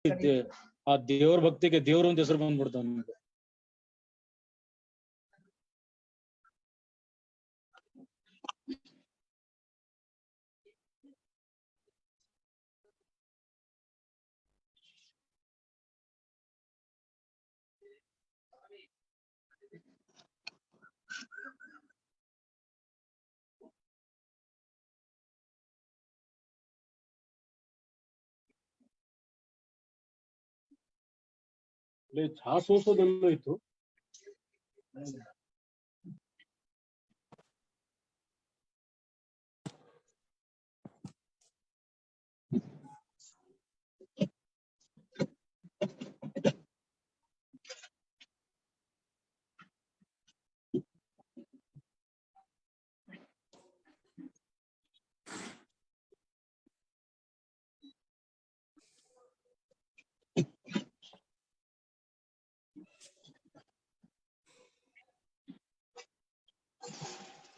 ಆ ದೇವರ ಭಕ್ತಿಗೆ ದೇವರು ಅಂತ ಹೆಸರು ಬಂದ್ಬಿಡ್ತಾವ ನಿಮ್ಗೆ. ಚಹಾ ಸೋಸೋದೆಲ್ಲ ಇತ್ತು.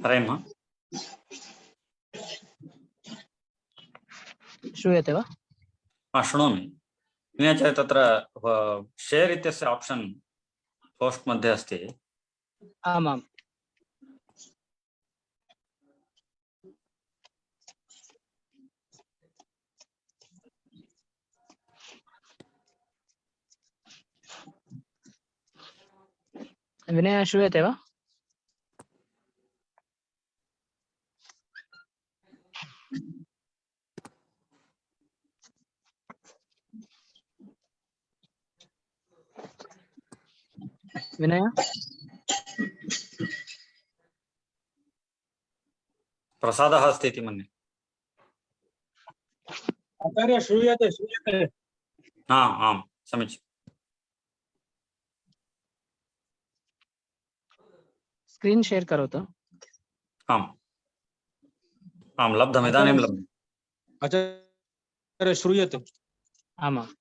हरेम श्रूयते वा? शृणोमि। विनय तत्र शेर् इत्यस्य आप्शन् पोस्ट् मध्ये अस्ति। आमाम्। विनय श्रूयते वा? विनय प्रसादः अस्ति इति मन्ये। आचार्य श्रूयते श्रूयते। आम् समीचीनम्। स्क्रीन् शेर् करोतु। आम् आम् लब्धम्, इदानीं लब्धम्। आचार्य श्रूयते? आमाम्।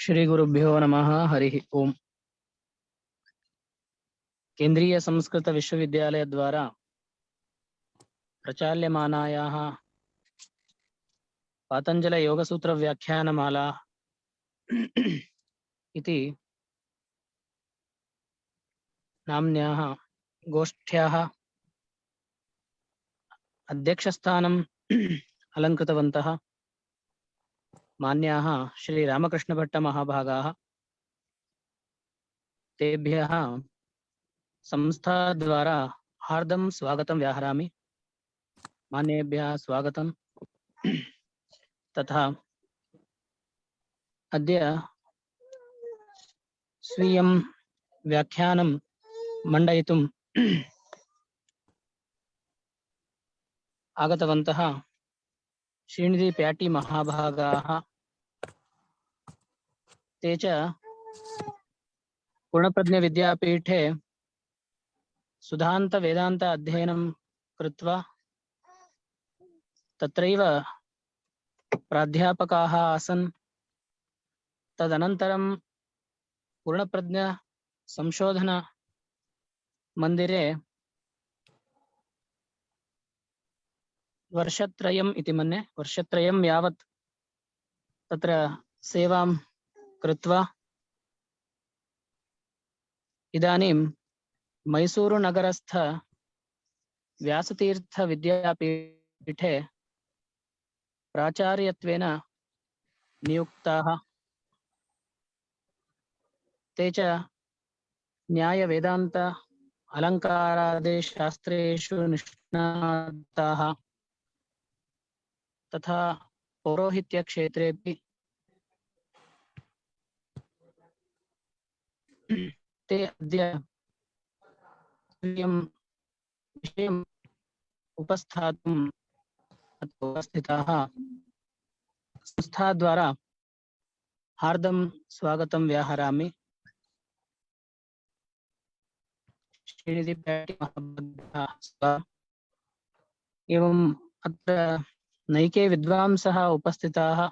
श्री गुरुभ्यो नमः। हरिः ओम्। केंद्रीय संस्कृत विश्वविद्यालय द्वारा प्रचाल्यमानायाः पातंजल योगसूत्र व्याख्यानमाला इति नाम्न्याः गोष्ठ्याः अध्यक्षस्थानम् अलङ्कृतवन्तः मान्याः श्री रामकृष्ण भट्ट महाभागाः, तेभ्यः संस्था द्वारा हार्दं स्वागतं व्याहरामि। मान्येभ्यः स्वागतं। तथा अद्य स्वीयं व्याख्यानं मण्डयितुं आगतवन्तः श्रीनिधि प्याटी महाभागाः, ते च पूर्णप्रज्ञ विद्यापीठे सुधान्त वेदान्त अध्ययनं कृत्वा तत्रैव प्राध्यापकाः आसन्। तदनन्तरं पूर्णप्रज्ञ संशोधन मन्दिरे वर्षत्रयम् इति मन्ये वर्षत्रयं यावत् तत्र सेवां कृत्वा इदानीं मैसूरु नगरस्थ व्यासतीर्थ विद्यापीठे प्राचार्यत्वेन नियुक्ताः। ते च न्याय वेदांत अलङ्कारादिशास्त्रेषु निष्णाताः तथा पौरोहित्य क्षेत्रेपि ते अद्य स्वीयं विषयम् उपस्थातुम् उपस्थिताः। संस्था द्वारा हार्दं स्वागतं व्याहरामि। श्रीनिधि प्याटी महाभागाः एवं अत्र नैके विद्वांसः उपस्थिताः।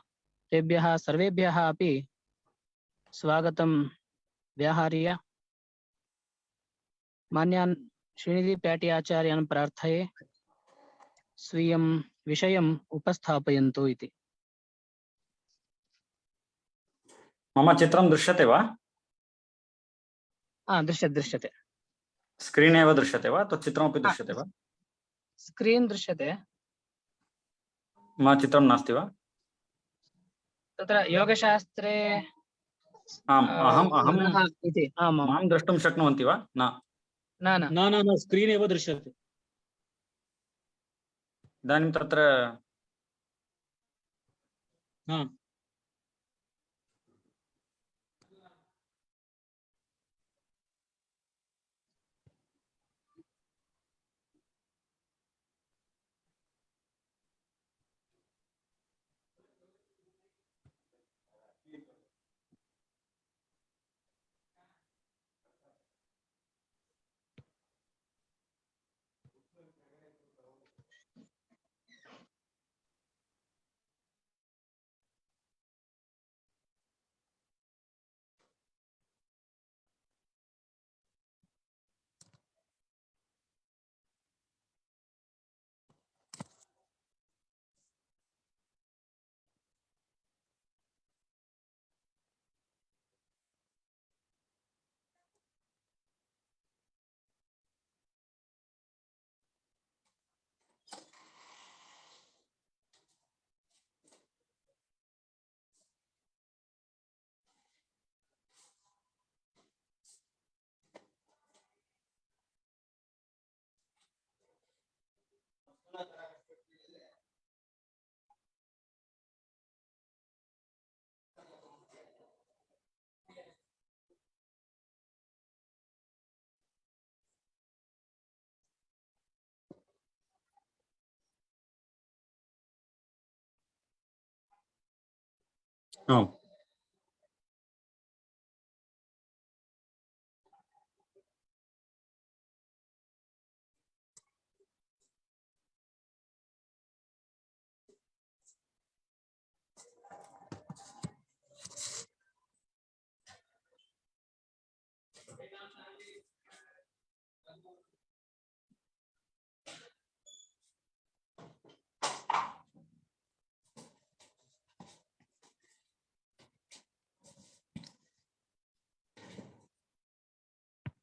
तेभ्यः सर्वेभ्यः अपि स्वागतं व्याहार्य मान्यान् श्रीनिधि प्याटी आचार्यान् प्रार्थये स्वीयं विषयम् उपस्थापयन्तु इति। मम चित्रं दृश्यते वा? दृश्यते। स्क्रीन् एव दृश्यते वा अथवा चित्रमपि दृश्यते वा? स्क्रीन् दृश्यते। मम चित्रं नास्ति वा? तत्र योगशास्त्रे आम् अहं इति आमां मां द्रष्टुं शक्नुवन्ति वा? न न न स्क्रीन् एव दृश्यते। इदानीं तत्र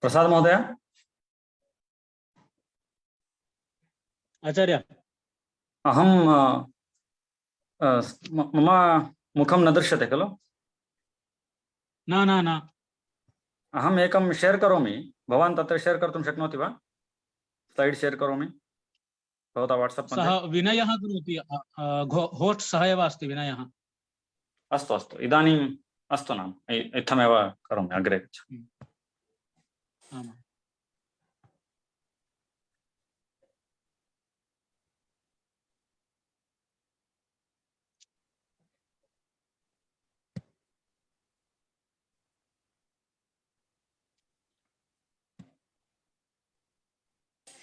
प्रसाद महोदय। आचार्य अहं मम मुखं न दृश्यते खलु? न अहम् एकं शेर् करोमि, भवान् तत्र शेर् कर्तुं शक्नोति वा? स्लैड् शेर् करोमि भवता वाट्सप् मध्ये। सः विनयः करोति, होस्ट् सः एव अस्ति विनयः। अस्तु इदानीम् अस्तु नाम इत्थमेव करोमि, अग्रे गच्छामि। आमाम्।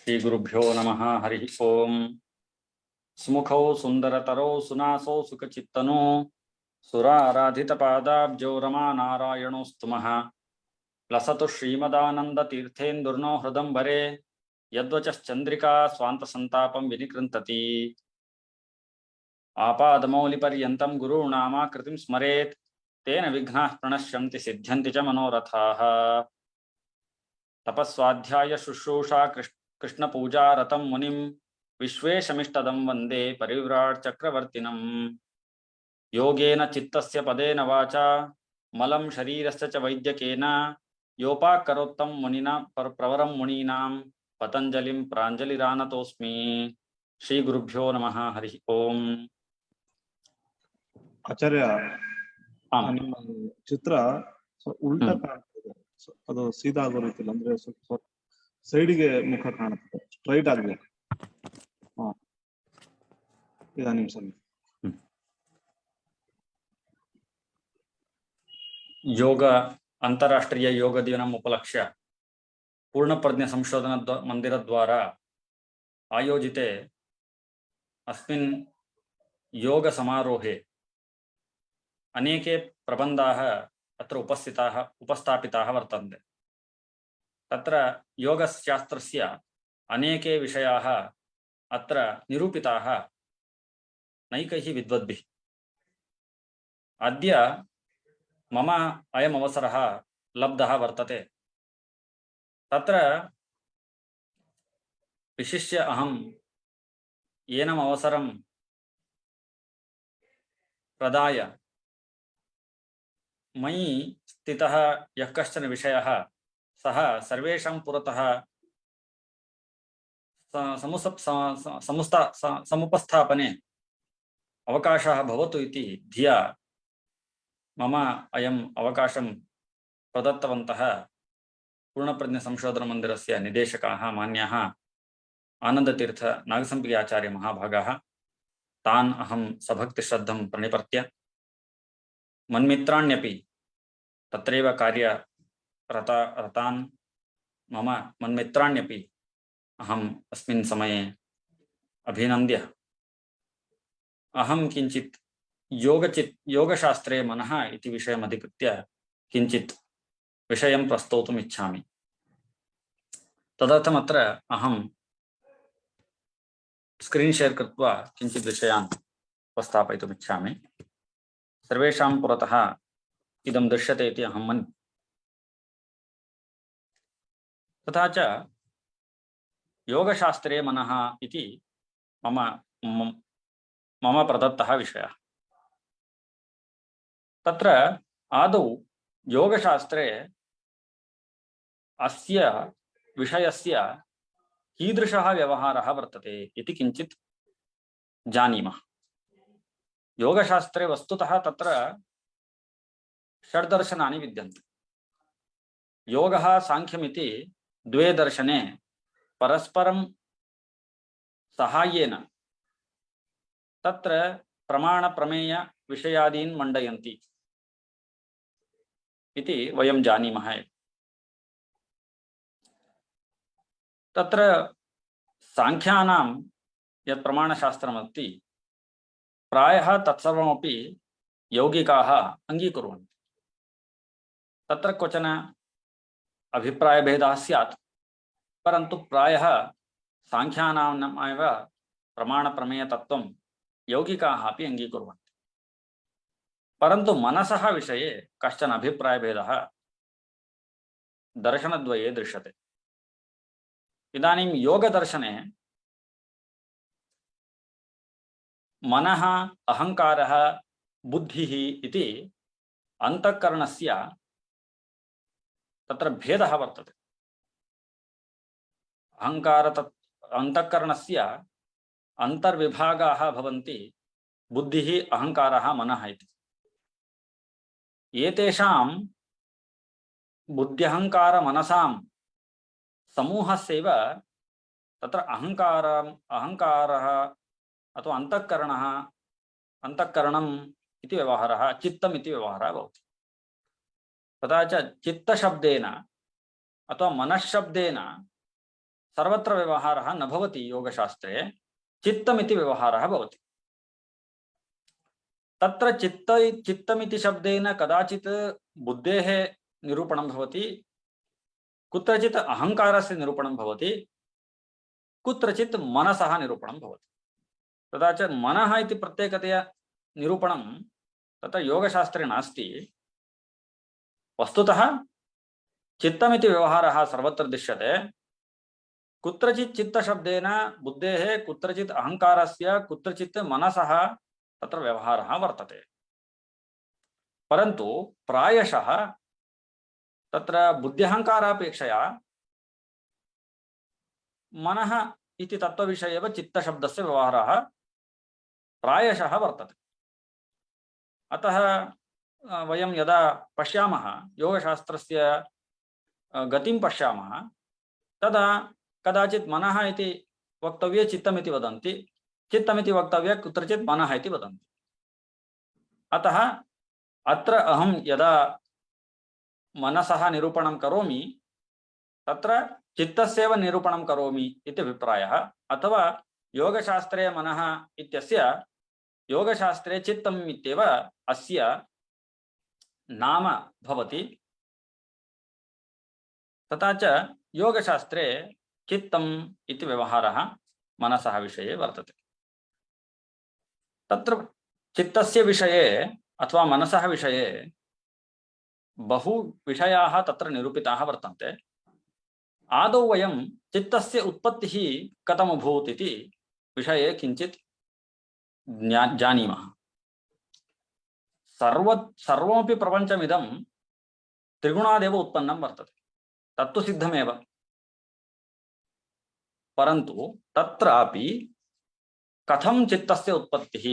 श्रीगुरुभ्यो नमः। हरि ओम्। सुमुखौ सुन्दरतरौ सुनासौ सुखचित्तनो सुराराधितपादाब्जौ रमानारायणो स्तुमः। लसतु श्रीमदानन्दतीर्थेन्दुर्नो हृदम्बरे यद्वचश्चन्द्रिका स्वान्तसन्तापं विनिकृन्तति। आपादमौलिपर्यन्तं गुरूणामाकृतिं स्मरेत् तेन विघ्नाः प्रणश्यन्ति सिद्ध्यन्ति च मनोरथाः। तपस्वाध्याय शुश्रूषा कृष्णपूजारतं मुनिं विश्वेशमिष्टदं वन्दे परिव्राट् चक्रवर्तिनम्। योगेन चित्तस्य पदेन वाचा मलं शरीरस्य च वैद्यकेन योपाकरोत्तं मुनिना प्रवरं मुनीनां पतञ्जलिं प्राञ्जलिरानतोऽस्मि। श्रीगुरुभ्यो नमः। हरि ओम्। ಆಚಾರ್ಯ, आम् ನಿಮ್ಮ ಚಿತ್ರ ಉಲ್ಟಾ ಕಾಣ್ತಿದೆ, ಅದು ಸೀದಾ ಆಗೋ ರೀತಿಯಲ್ಲಿ, ಅಂದ್ರೆ ಸ್ವಲ್ಪ ಸೈಡ್ಗೆ ಮುಖ ಕಾಣುತ್ತೆ, ಸ್ಟ್ರೈಟ್ ಆಗ್ಬೇಕು. ಇದಾನಿಂ ಸರ್ योग अंतरराष्ट्रीय योग दिनम् उपलक्ष्य पूर्णप्रज्ञ संशोधन मंदिर द्वारा आयोजिते अस्मिन् योग समारोहे अनेके प्रबन्धाः अत्र उपस्थापिताः वर्तन्ते। तत्र योगशास्त्रस्य अनेके विषयाः अत्र निरूपिताः नैकैः विद्वद्भिः। अद्य मम अयम् अवसरः लब्धः वर्तते। तत्र विशिष्य अहं येनम् अवसरं प्रदाय मयि स्थितः यः कश्चन विषयः सः सर्वेषां पुरतः समुपस्थापने अवकाशः भवतु इति धिया मम अयम् अवकाशं प्रदत्तवन्तः पूर्णप्रज्ञसंशोधनमन्दिरस्य निदेशकाः मान्याः आनन्दतीर्थ नागसम्पिगे आचार्य महाभागाः तान् अहं सभक्तिश्रद्धं प्रणिपत्य मन्मित्राण्यपि तत्रैव कार्यरतान् मम मन्मित्राण्यपि अहम् अस्मिन् समये अभिनन्द्य अहं किञ्चित् योगशास्त्रे मनः इति विषयम् अधिकृत्य किञ्चित् विषयं प्रस्तोतुम् इच्छामि। तदर्थम् अत्र अहं स्क्रीन् शेर् कृत्वा किञ्चित् विषयान् उपस्थापयितुम् इच्छामि। सर्वेषां पुरतः इदं दृश्यते इति अहं मन्ये। तथा च योगशास्त्रे मनः इति मम प्रदत्तः विषयः। तत्र आदौ योगशास्त्रे अस्य विषयस्य कीदृशः व्यवहारः वर्तते इति किञ्चित् जानीमः। योगशास्त्रे वस्तुतः तत्र षड्दर्शनानि विद्यन्ते। योगः साङ्ख्यमिति द्वे दर्शने परस्परं साहाय्येन तत्र प्रमाणप्रमेय विषयादीन् मण्डयन्ति इति वयं जानीमः। तत्र साङ्ख्यानां यत् प्रमाणशास्त्रमस्ति प्रायः तत्सर्वमपि यौगिकाः अङ्गीकुर्वन्ति। तत्र क्वचन अभिप्रायभेदः स्यात्, परन्तु प्रायः साङ्ख्यानामेव प्रमाणप्रमेयतत्त्वं यौगिकाः अपि अङ्गीकुर्वन्ति। परन्तु मनसः विषये कश्चन अभिप्रायभेदः दर्शनद्वये दृश्यते। इदानीं योगदर्शने मनः, अहङ्कारः, बुद्धिः इति अन्तःकरणस्य तत्र भेदः वर्तते। अन्तःकरणस्य अन्तर्विभागाः भवन्ति बुद्धिः, अहङ्कारः, मनः इति। एतेषां बुद्ध्यहङ्कारमनसां समूहस्यैव तत्र अहङ्कारः अथवा अन्तःकरणम् इति व्यवहारः, चित्तम् इति व्यवहारः भवति। तथा च चित्तशब्देन अथवा मनःशब्देन सर्वत्र व्यवहारः न भवति। योगशास्त्रे चित्तमिति व्यवहारः भवति। तत्र चित्तमिति शब्देन कदाचित् बुद्धेः निरूपणं भवति, कुत्रचित् अहङ्कारस्य निरूपणं भवति, कुत्रचित् मनसः निरूपणं भवति। तथा च मनः इति प्रत्येकतया निरूपणं तत्र योगशास्त्रे नास्ति। वस्तुतः चित्तमिति व्यवहारः सर्वत्र दृश्यते। कुत्रचित् चित्तशब्देन बुद्धेः, कुत्रचित् अहङ्कारस्य, कुत्रचित् मनसः तत्र व्यवहारः वर्तते। परन्तु प्रायशः तत्र बुद्ध्यहङ्कारापेक्षया मनः इति तत्त्वविषये एव चित्तशब्दस्य व्यवहारः प्रायशः वर्तते। अतः वयं यदा पश्यामः, योगशास्त्रस्य गतिं पश्यामः, तदा कदाचित् मनः इति वक्तव्ये चित्तमिति वदन्ति, चित्तमिति वक्तव्ये कुत्रचित् मनः इति वदन्ति। अतः अत्र अहं यदा मनसः निरूपणं करोमि तत्र चित्तस्यैव निरूपणं करोमि इति अभिप्रायः। अथवा योगशास्त्रे मनः इत्यस्य योगशास्त्रे चित्तम् इत्येव अस्य नाम भवति। तथा च योगशास्त्रे चित्तम् इति व्यवहारः मनसः विषये वर्तते। तत्र चित्तस्य विषये अथवा मनसः विषये बहु विषयाः तत्र निरूपिताः वर्तन्ते। आदौ वयं चित्तस्य उत्पत्तिः कथम् अभूत् इति विषये किञ्चित् जानीमः। सर्वमपि प्रपञ्चमिदं त्रिगुणादेव उत्पन्नं वर्तते, तत्तु सिद्धमेव। परन्तु तत्रापि कथं चित्तस्य उत्पत्तिः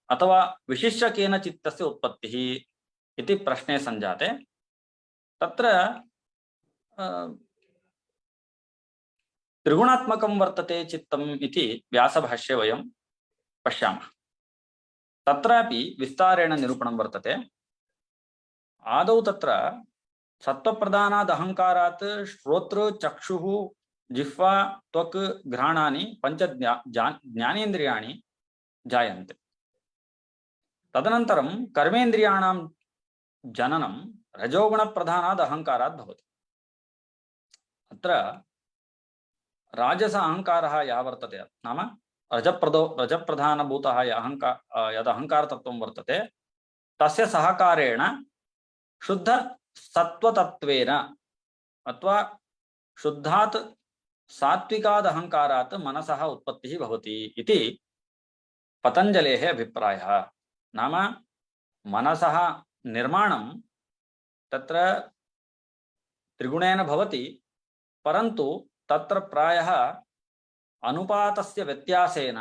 अथवा विशिष्य केन चित्तस्य उत्पत्तिः इति प्रश्ने सञ्जाते तत्र त्रिगुणात्मकं वर्तते चित्तम् इति व्यासभाष्ये वयं पश्यामः। तत्रापि विस्तारेण निरूपणं वर्तते। आदौ तत्र सत्त्वप्रधानाद् अहङ्कारात् श्रोत्र चक्षुः जिह्वा त्वक् घ्राणानि पंच ज्ञानेन्द्रियाणि जायन्ते। तदनन्तरं कर्मेन्द्रियाणां जननं रजोगुणप्रधानाद् अहङ्कारात् भवति। अत्र राजस अहङ्कारः यः वर्तते नाम रजप्रधानभूतः यद् अहङ्कारतत्त्वं वर्तते तस्य सहकारेण शुद्ध सत्त्वतत्त्वेन अथवा शुद्धात् सात्विकाद् अहङ्कारात् मनसः उत्पत्तिः भवति इति पतञ्जलेः अभिप्रायः। नाम मनसः निर्माणं तत्र त्रिगुणेन भवति, परन्तु तत्र प्रायः अनुपातस्य व्यत्यासेन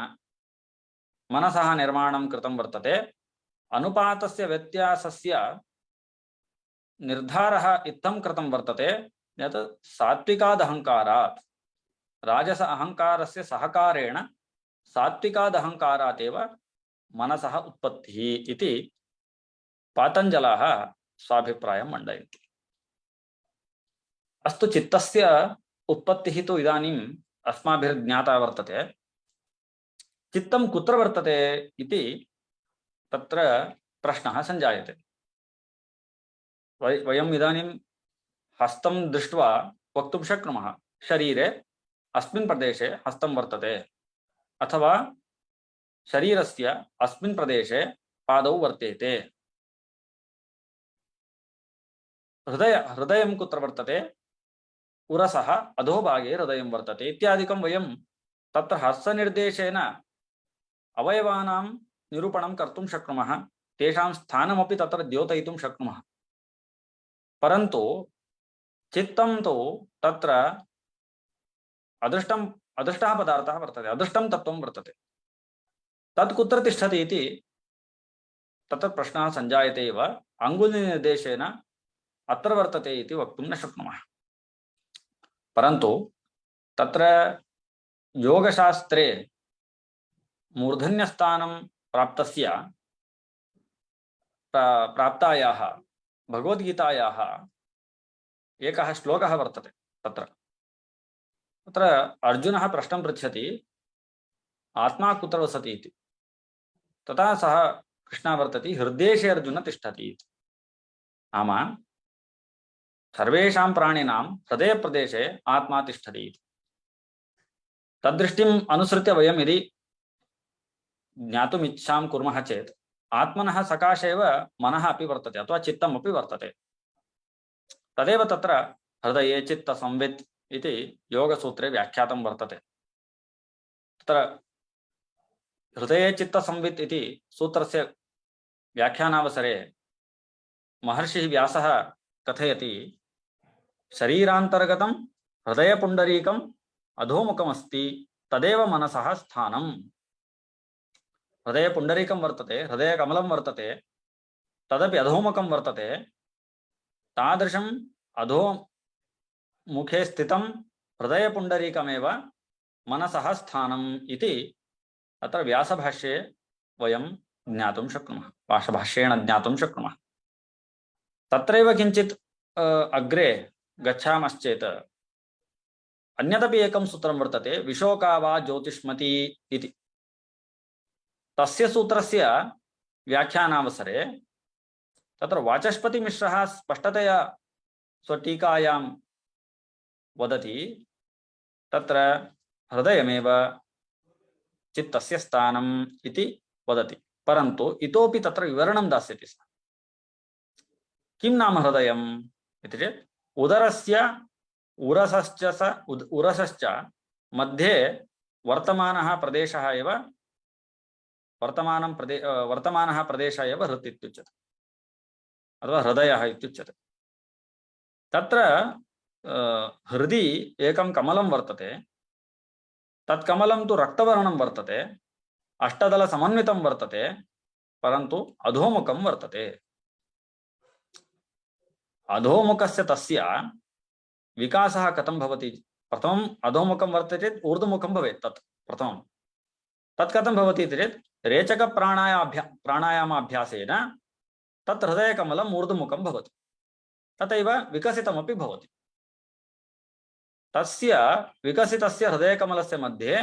मनसः निर्माणं कृतं वर्तते। अनुपातस्य व्यत्यासस्य निर्धारः इत्थं कृतं वर्तते यत् सात्विकाद् अहङ्कारात् राजस अहङ्कारस्य सहकारेण सात्विकाद् अहङ्कारात् एव मनसः उत्पत्तिः इति पातञ्जलः स्वाभिप्रायं मण्डयन्ति। अस्तु, चित्तस्य उत्पत्तिः तु इदानीम् अस्माभिर्ज्ञाता वर्तते। चित्तं कुत्र वर्तते इति तत्र प्रश्नः सञ्जायते। वयम् इदानीं हस्तं दृष्ट्वा वक्तुं शक्नुमः शरीरे अस्मिन् प्रदेशे हस्तं वर्तते, अथवा शरीरस्य अस्मिन् प्रदेशे पादौ वर्तेते। हृदयं कुत्र वर्तते? उरसः अधोभागे हृदयं वर्तते इत्यादिकं वयं तत्र हस्तनिर्देशेन अवयवानां निरूपणं कर्तुं शक्नुमः, तेषां स्थानमपि तत्र द्योतयितुं शक्नुमः। परन्तु चित्तं तु तत्र अदृष्टः पदार्थः वर्तते, अदृष्टं तत्त्वं वर्तते। तत् कुत्र तिष्ठति इति तत्र प्रश्नः सञ्जायते एव। अङ्गुलिनिर्देशेन अत्र वर्तते इति वक्तुं न शक्नुमः। परन्तु तत्र योगशास्त्रे मूर्धन्यस्थानं प्राप्तायाः भगवद्गीतायाः एकः श्लोकः वर्तते। तत्र अर्जुनः प्रश्नं पृच्छति, आत्मा कुत्र वसति इति। तथा सः कृष्णः वर्तते, हृद्देशे अर्जुन तिष्ठति इति। नाम सर्वेषां प्राणिनां हृदयप्रदेशे आत्मा तिष्ठति इति। तद्दृष्टिम् अनुसृत्य वयं यदि ज्ञातुम् इच्छां कुर्मः चेत् आत्मनः सकाशे एव मनः अपि वर्तते अथवा चित्तम् अपि वर्तते। तदेव तत्र हृदये चित्त संवित् इति योगसूत्रे व्याख्यातं वर्तते। तत्र हृदये चित्त संवित् इति सूत्रस्य व्याख्यानावसरे महर्षिः व्यासः कथयति, शरीरान्तर्गतं हृदयपुण्डरीकम् अधोमुखमस्ति तदेव मनसः स्थानम्। हृदयपुण्डरीकं वर्तते, हृदयकमलं वर्तते, तदपि अधोमुखं वर्तते। तादृशम् अधोमुखे स्थितं हृदयपुण्डरीकमेव मनसः स्थानम् इति अत्र व्यासभाष्ये वयं ज्ञातुं शक्नुमः, व्यासभाष्येण ज्ञातुं शक्नुमः। तत्रैव किञ्चित् अग्रे गच्छामश्चेत् अन्यदपि एकं सूत्रं वर्तते, विशोका वा ज्योतिष्मती इति। तस्य सूत्रस्य व्याख्यानावसरे तत्र वाचस्पतिमिश्रः स्पष्टतया स्वटीकायां वदति, तत्र हृदयमेव चित्तस्य स्थानम् इति वदति। परन्तु इतोपि तत्र विवरणं दास्यति स्म। किं नाम हृदयम् इति चेत् उदरस्य उरसश्च मध्ये वर्तमानः प्रदेशः एव वर्तमानः प्रदेशः एव हृत् इत्युच्यते अथवा हृदयः इत्युच्यते। तत्र हृदि एकं कमलं वर्तते, तत् कमलं तु रक्तवर्णं वर्तते, अष्टदलसमन्वितं वर्तते, परन्तु अधोमुखं वर्तते। अधोमुखस्य तस्य विकासः कथं भवति? प्रथमम् अधोमुखं वर्तते चेत् ऊर्ध्वमुखं भवेत्। तत् प्रथमं तत् कथं भवति इति चेत् रेचकप्राणायामाभ्यासेन तत् हृदयकमलम् ऊर्ध्वमुखं भवति, तथैव विकसितमपि भवति। तस्य विकसितस्य हृदयकमलस्य मध्ये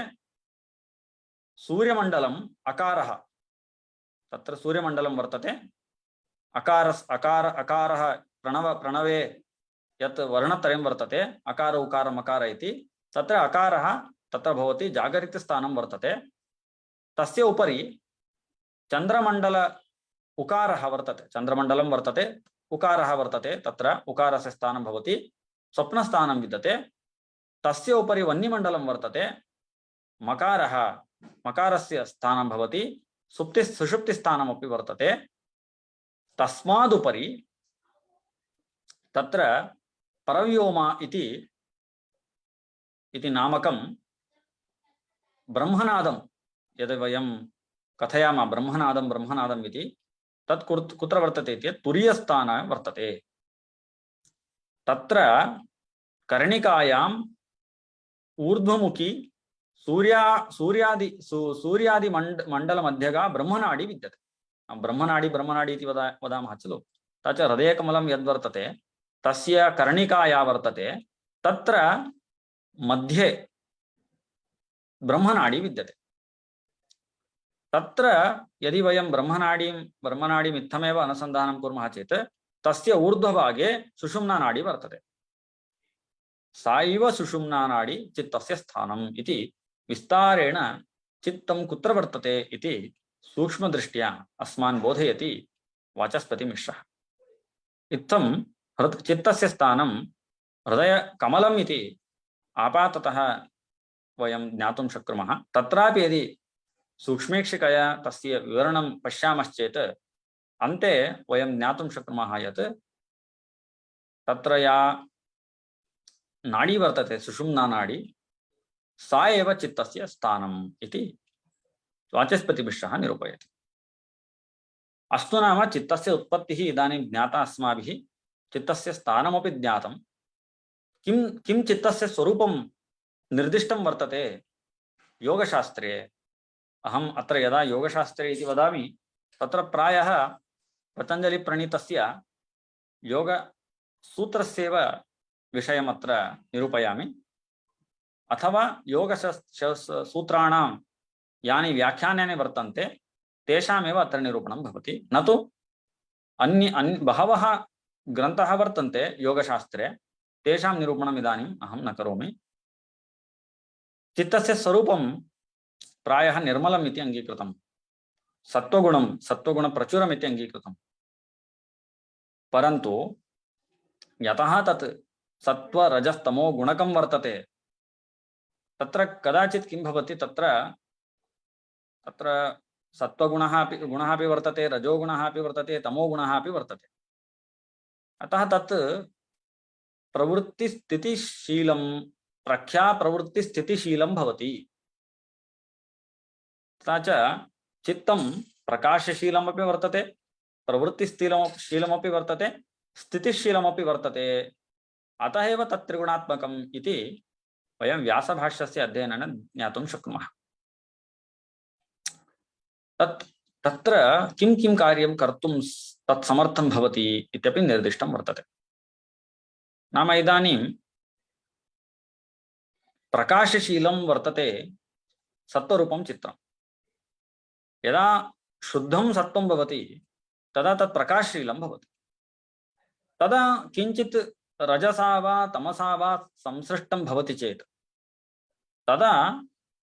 सूर्यमण्डलम् अकारः, तत्र सूर्यमण्डलं वर्तते। अकारः प्रणवे यत् वर्णत्रयं वर्तते, अकार उकार मकार इति, तत्र अकारः तत्र भवति, जागरितस्थानं वर्तते। तस्य उपरि चन्द्रमण्डल उकारः वर्तते, चन्द्रमण्डलं वर्तते, उकारः वर्तते, तत्र उकारस्य स्थानं भवति, स्वप्नस्थानं विद्यते। तस्य उपरि वह्निमण्डलं वर्तते, मकारः, मकारस्य स्थानं भवति, सुषुप्तिस्थानमपि वर्तते। तस्मादुपरि तत्र परव्योमा इति नामकं ब्रह्मनादं यद् वयं कथयामः, ब्रह्मनादम् इति, तत् कुत्र वर्तते चेत् तुरीयस्थाने वर्तते। तत्र कर्णिकायाम् ऊर्ध्वमुखी सूर्यादि मण्डलमध्यगा ब्रह्मनाडी विद्यते। ब्रह्मनाडी इति वदामः खलु। तच्च हृदयकमलं यद्वर्तते तस्य कर्णिका या वर्तते, तत्र मध्ये ब्रह्मनाडी विद्यते। तत्र यदि वयं ब्रह्मनाडीम् इत्थमेव अनुसन्धानं कुर्मः चेत् तस्य ऊर्ध्वभागे सुषुम्ना नाडी वर्तते। सा एव सुषुम्ना नाडी चित्तस्य स्थानम् इति विस्तारेण चित्तं कुत्र वर्तते इति सूक्ष्मदृष्ट्या अस्मान् बोधयति वाचस्पतिमिश्रः। इत्थं चित्तस्य स्थानं हृदयकमलम् इति आपाततः वयं ज्ञातुं शक्नुमः। तत्रापि यदि सूक्ष्मेक्षिकया तस्य विवरणं पश्यामश्चेत् अन्ते वयं ज्ञातुं शक्नुमः यत् तत्र या नाडी वर्तते, सुषुम्ना नाडी, सा एव चित्तस्य स्थानम् इति वाचस्पतिमिश्रः निरूपयति। अस्तु नाम चित्तस्य उत्पत्तिः इदानीं ज्ञाता अस्माभिः, चित्तस्य स्थानमपि ज्ञातं। किं चित्तस्य स्वरूपं निर्दिष्टं वर्तते योगशास्त्रे? अहम् अत्र यदा योगशास्त्रे इति वदामि तत्र प्रायः पतञ्जलिप्रणीतस्य योगसूत्रस्यैव विषयमत्र निरूपयामि, अथवा योगसूत्राणां यानि व्याख्यानानि वर्तन्ते तेषामेव अत्र निरूपणं भवति। न तु बहवः ग्रन्थाः वर्तन्ते योगशास्त्रे, तेषां निरूपणम् इदानीम् अहं न करोमि। चित्तस्य स्वरूपं प्रायः निर्मलम् इति अङ्गीकृतं, सत्त्वगुणप्रचुरम् इति अङ्गीकृतं। परन्तु यतः तत् सत्त्वरजस्तमो गुणकं वर्तते, तत्र कदाचित् किं भवति, तत्र सत्त्वगुणः अपि वर्तते, रजोगुणः अपि वर्तते, तमोगुणः अपि वर्तते। अतः तत् प्रवृत्तिस्थितिशीलं, प्रख्याप्रवृत्तिस्थितिशीलं भवति। तथा च चित्तं प्रकाशशीलमपि वर्तते, प्रवृत्तिशीलमपि वर्तते, स्थितिशीलमपि वर्तते। अतः एव तत् त्रिगुणात्मकम् इति वयं व्यासभाष्यस्य अध्ययनेन ज्ञातुं शक्नुमः। तत्र किं कार्यं कर्तुं तत् समर्थं भवति इत्यपि निर्दिष्टं वर्तते। नाम इदानीं प्रकाशशीलं वर्तते सत्त्वरूपं चित्रं। यदा शुद्धं सत्त्वं भवति तदा तत् प्रकाशशीलं भवति। तदा किञ्चित् रजसा वा तमसा वा संसृष्टं भवति चेत् तदा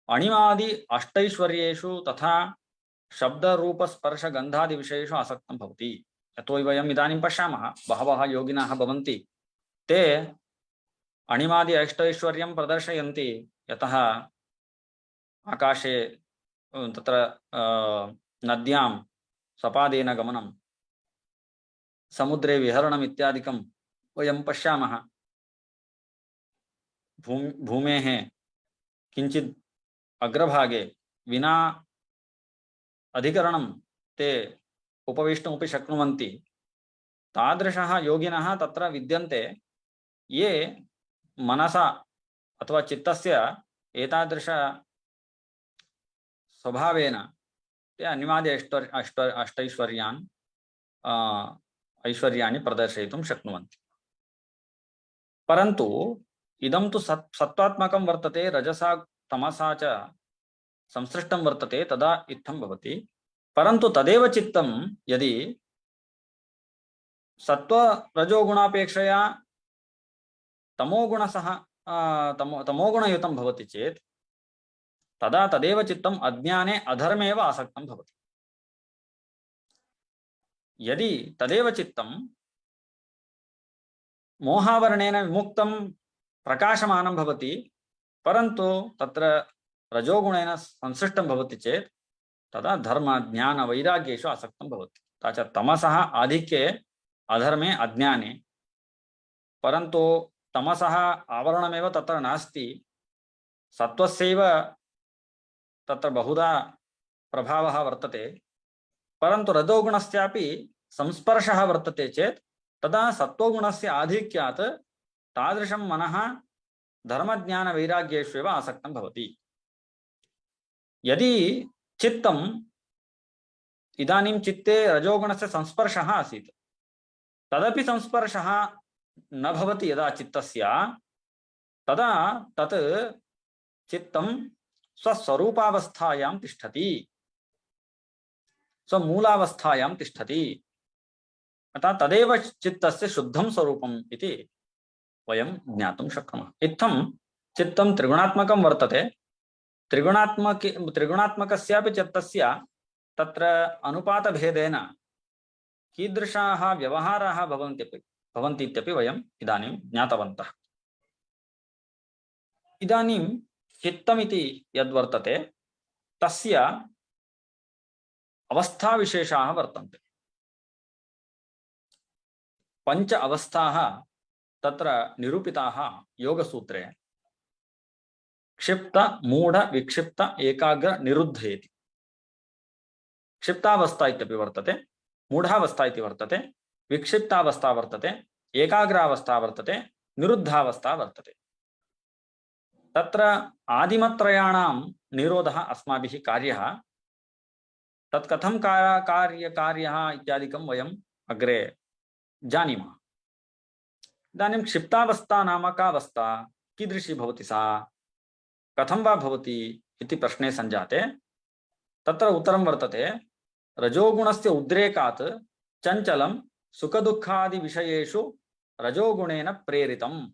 अणिमादि अष्टैश्वर्येषु तथा शब्द रूप स्पर्श गंधादि विषयेषु आसक्तं भवति। यतो हि वयम् इदानीं पश्यामः बहवः योगिनः भवन्ति, ते अणिमादि अष्टैश्वर्यं प्रदर्शयन्ति, यतः आकाशे तत्र नद्यां सपादेन गमनं, समुद्रे विहरणम् इत्यादिकं वयं पश्यामः। भूमेः किञ्चित् अग्रभागे विना अधिकरणं ते उपवेष्टुमपि शक्नुवन्ति। तादृशः योगिनः तत्र विद्यन्ते, ये मनसा अथवा चित्तस्य एतादृश स्वभावेन ते अनिमादि अष्टैश्वर्यान् ऐश्वर्याणि प्रदर्शयितुं शक्नुवन्ति। परन्तु इदं तु सत्त्वात्मकं वर्तते, रजसा तमसा च संसृष्टं वर्तते, तदा इत्थं भवति। परन्तु तदेव चित्तं यदि सत्त्व रजोगुणापेक्षया तमोगुणयुतं भवति चेत् तदा तदेव चित्तम् अज्ञाने अधर्मे एव आसक्तं भवति। यदि तदेव चित्तं मोहावरणेन विमुक्तं प्रकाशमानं भवति, परन्तु तत्र रजोगुणेन संसृष्टं भवति चेत् तदा धर्म ज्ञान वैराग्येषु आसक्तं भवति। तथा च तमसः आधिक्ये अधर्मे अज्ञाने, परन्तु तमसः आवरणमेव तत्र नास्ति, सत्त्वस्यैव तत्र बहुधा प्रभावः वर्तते, परन्तु रजोगुणस्यापि संस्पर्शः वर्तते चेत् तदा सत्त्वगुणस्य आधिक्यात् तादृशं मनः धर्मज्ञान वैराग्येषु एव आसक्तं भवति। यदि चित्तम् इदानीं चित्ते रजोगुणस्य संस्पर्शः आसीत्, तदपि संस्पर्शः न भवति यदा चित्तस्य, तदा तत् चित्तं स्वस्वरूपावस्थायां तिष्ठति, स्वमूलावस्थायां तिष्ठति। अतः तदेव चित्तस्य शुद्धं स्वरूपम् इति वयं ज्ञातुं शक्नुमः। इत्थं चित्तं त्रिगुणात्मकं वर्तते। त्रिगुणात्मकस्यापि चित्तस्य तत्र अनुपातभेदेन कीदृशाः व्यवहाराः भवन्ति इत्यपि वयम् इदानीं ज्ञातवन्तः। इदानीं चित्तमिति यद्वर्तते तस्य अवस्थाविशेषाः वर्तन्ते। पंच अवस्थाः तत्र निरूपिताः योगसूत्रे। क्षिप्त मूढ़ विक्षिप्त एकाग्र निरुद्धेति। क्षिप्तावस्था इत्यपि वर्तते, मूढ़ावस्था इति वर्तते, विक्षिप्तावस्था वर्तते, एकाग्रावस्था वर्तते, निरुद्धावस्था वर्तते। तत्र आदिमत्रयाणां निरोधः अस्माभिः कार्यः। तत् कथं कार्यः इत्यादिकं वयम् अग्रे जानीमः। इदानीं क्षिप्तावस्था नाम का अवस्था, कीदृशी भवति सा, कथं वा भवति इति प्रश्ने सञ्जाते तत्र उत्तरं वर्तते, रजोगुणस्य उद्रेकात् चञ्चलं सुखदुःखादि विषयेषु रजोगुणेन प्रेरितम्।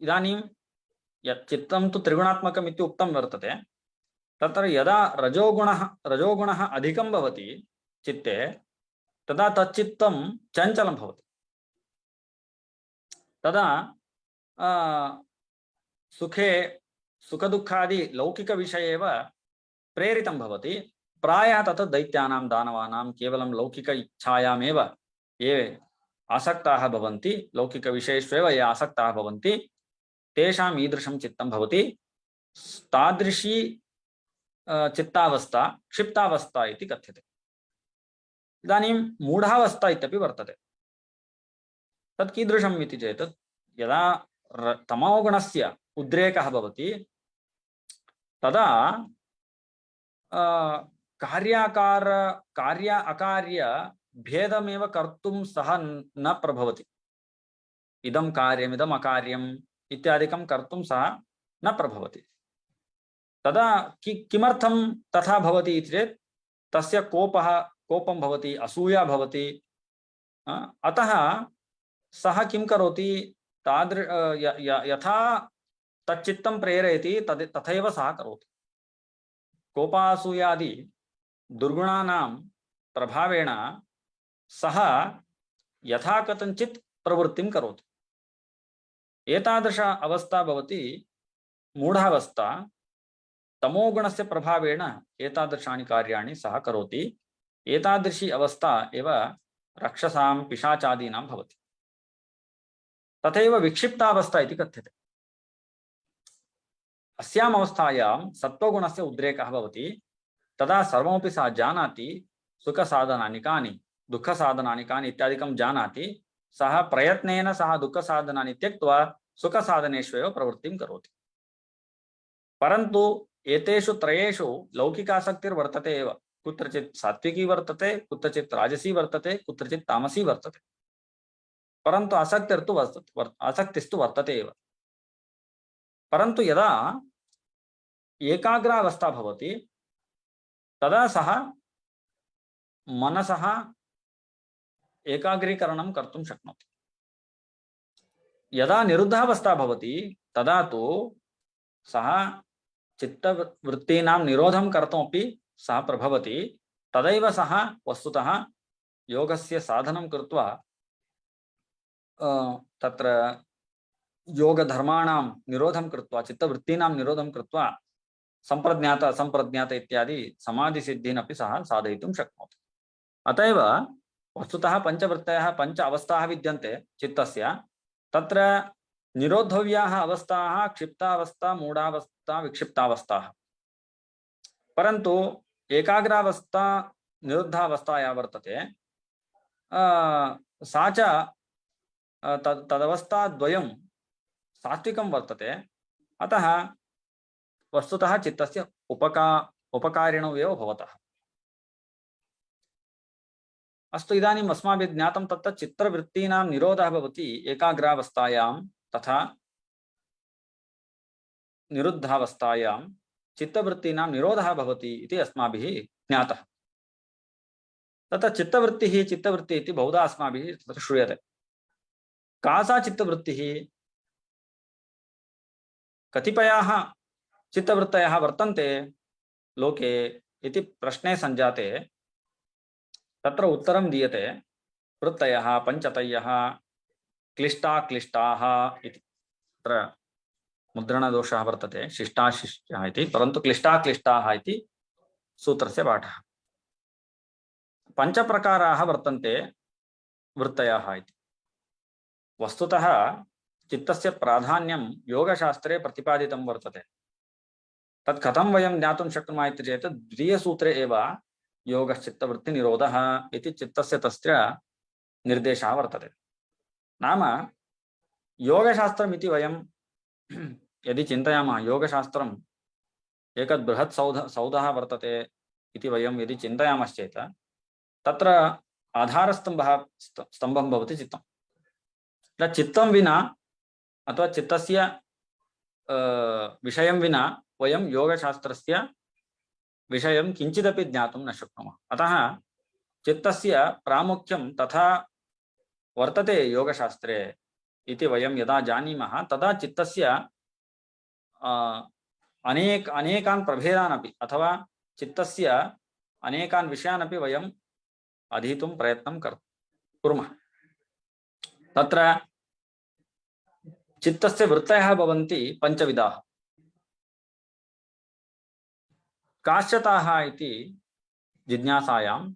इदानीं यत् चित्तं तु त्रिगुणात्मकम् इति उक्तं वर्तते, तत्र यदा रजोगुणः अधिकं भवति चित्ते, तदा तच्चित्तं चञ्चलं भवति। तदा सुखे सुखदुःखादि लौकिकविषये एव प्रेरितं भवति। प्रायः तत् दैत्यानां दानवानां केवलं लौकिक इच्छायामेव ये आसक्ताः भवन्ति, लौकिकविषयेष्वेव ये आसक्ताः भवन्ति, तेषाम् ईदृशं चित्तं भवति। तादृशी चित्तावस्था क्षिप्तावस्था इति कथ्यते। इदानीं मूढावस्था इत्यपि वर्तते। तत् कीदृशम् इति चेत्, यदा तमोगुणस्य उद्रेकः भवति तदा कार्य अकार्य भेदमेव कर्तुं सः न प्रभवति। इदं कार्यम् इदम् अकार्यम् इत्यादिकं कर्तुं सः न प्रभवति। तदा किमर्थं तथा भवति इति चेत् तस्य कोपं भवति, असूया भवति। अतः सः किं करोति, यथा तच्चित्तं प्रेरयति तथैव सः करोति। कोपासूयादि दुर्गुणानां प्रभावेण सः यथा कथञ्चित् प्रवृत्तिं करोति। एतादृश अवस्था भवति मूढावस्था। तमोगुणस्य प्रभावेण एतादृशानि कार्याणि सः करोति। एतादृशी अवस्था एव रक्षसां पिशाचादीनां भवति। तथैव विक्षिप्तावस्था इति कथ्यते। अस्याम् अवस्थायां सत्त्वगुणस्य उद्रेकः भवति। तदा सर्वमपि सः जानाति, सुखसाधनानि कानि, दुःखसाधनानि कानि इत्यादिकं जानाति। सः प्रयत्नेन सः दुःखसाधनानि त्यक्त्वा सुखसाधनेष्वेव प्रवृत्तिं करोति। परन्तु एतेषु त्रयेषु लौकिकासक्तिर्वर्तते एव। कुत्रचित् सात्विकी वर्तते, कुत्रचित् राजसी वर्तते, कुत्रचित् तामसी वर्तते। परन्तु आसक्तिस्तु वर्तते एव। परन्तु यदा एकाग्रावस्था भवति तदा सः मनसः एकाग्रीकरणं कर्तुं शक्नोति। यदा निरुद्धावस्था भवति तदा तु सः चित्तवृत्तीनां निरोधं कर्तुमपि सः प्रभवति। तदैव सः वस्तुतः योगस्य साधनं कृत्वा तत्र योगधर्माणां निरोधं कृत्वा, चित्तवृत्तीनां निरोधं कृत्वा संप्रज्ञात असंप्रज्ञात इत्यादि समाधिसिद्धीन् अपि सः साधयितुं शक्नोति। अतएव वस्तुतः पंचवृत्तयः पंच अवस्थाः विद्यन्ते चित्तस्य। तत्र निरोद्धव्याः अवस्थाः क्षिप्तावस्था, मूढावस्था, विक्षिप्तावस्थाः। परन्तु एकाग्रावस्था, निरुद्धावस्था या वर्तते सा च तदवस्थाद्वयं सात्विकं वर्तते। अतः वस्तुतः चित्तस्य उपकारिणौ एव भवतः। अस्तु, इदानीम् अस्माभिः ज्ञातं तत्र चित्तवृत्तीनां निरोधः भवति एकाग्रावस्थायां तथा निरुद्धावस्थायां चित्तवृत्तीनां निरोधः भवति इति अस्माभिः ज्ञातः। तत्र चित्तवृत्तिः इति बहुधा अस्माभिः तत्र श्रूयते। का सा चित्तवृत्तिः? कतिपयाः चित्तवृत्तयः वर्तन्ते लोके इति प्रश्ने संजाते तत्र उत्तरं दीयते वृत्तयः पंचतयः क्लिष्टाक्लिष्टाः इति। तत्र मुद्रणदोषः वर्तते, शिष्टाशिष्टः इति, परन्तु क्लिष्टाक्लिष्टाः इति सूत्रस्य पाठः। पंचप्रकाराः वर्तन्ते वृत्तयः इति। वस्तुतः चित्तस्य प्राधान्यं योगशास्त्रे प्रतिपादितं वर्तते। तत् कथं वयं ज्ञातुं शक्नुमः इति चेत् द्वितीयसूत्रे एव योगश्चित्तवृत्तिनिरोधः इति चित्तस्य तस्य निर्देशः वर्तते। नाम योगशास्त्रमिति वयं यदि चिन्तयामः, योगशास्त्रम् एकत् बृहत् सौधः वर्तते इति वयं यदि चिन्तयामश्चेत् तत्र आधारस्तम्भं भवति चित्तम्। चित्तं विना अथवा चित्तस्य विषयं विना वयं योगशास्त्रस्य विषयं किञ्चिदपि ज्ञातुं न शक्नुमः। अतः चित्तस्य प्रामुख्यं तथा वर्तते योगशास्त्रे इति वयं यदा जानीमः तदा चित्तस्य अनेकान् प्रभेदान् अपि अथवा चित्तस्य अनेकान् विषयान् अपि वयम् अधीतुं प्रयत्नं कुर्मः। तत्र चित्तस्य वृत्तयः भवन्ति पञ्चविधाः। काश्चताः इति जिज्ञासायां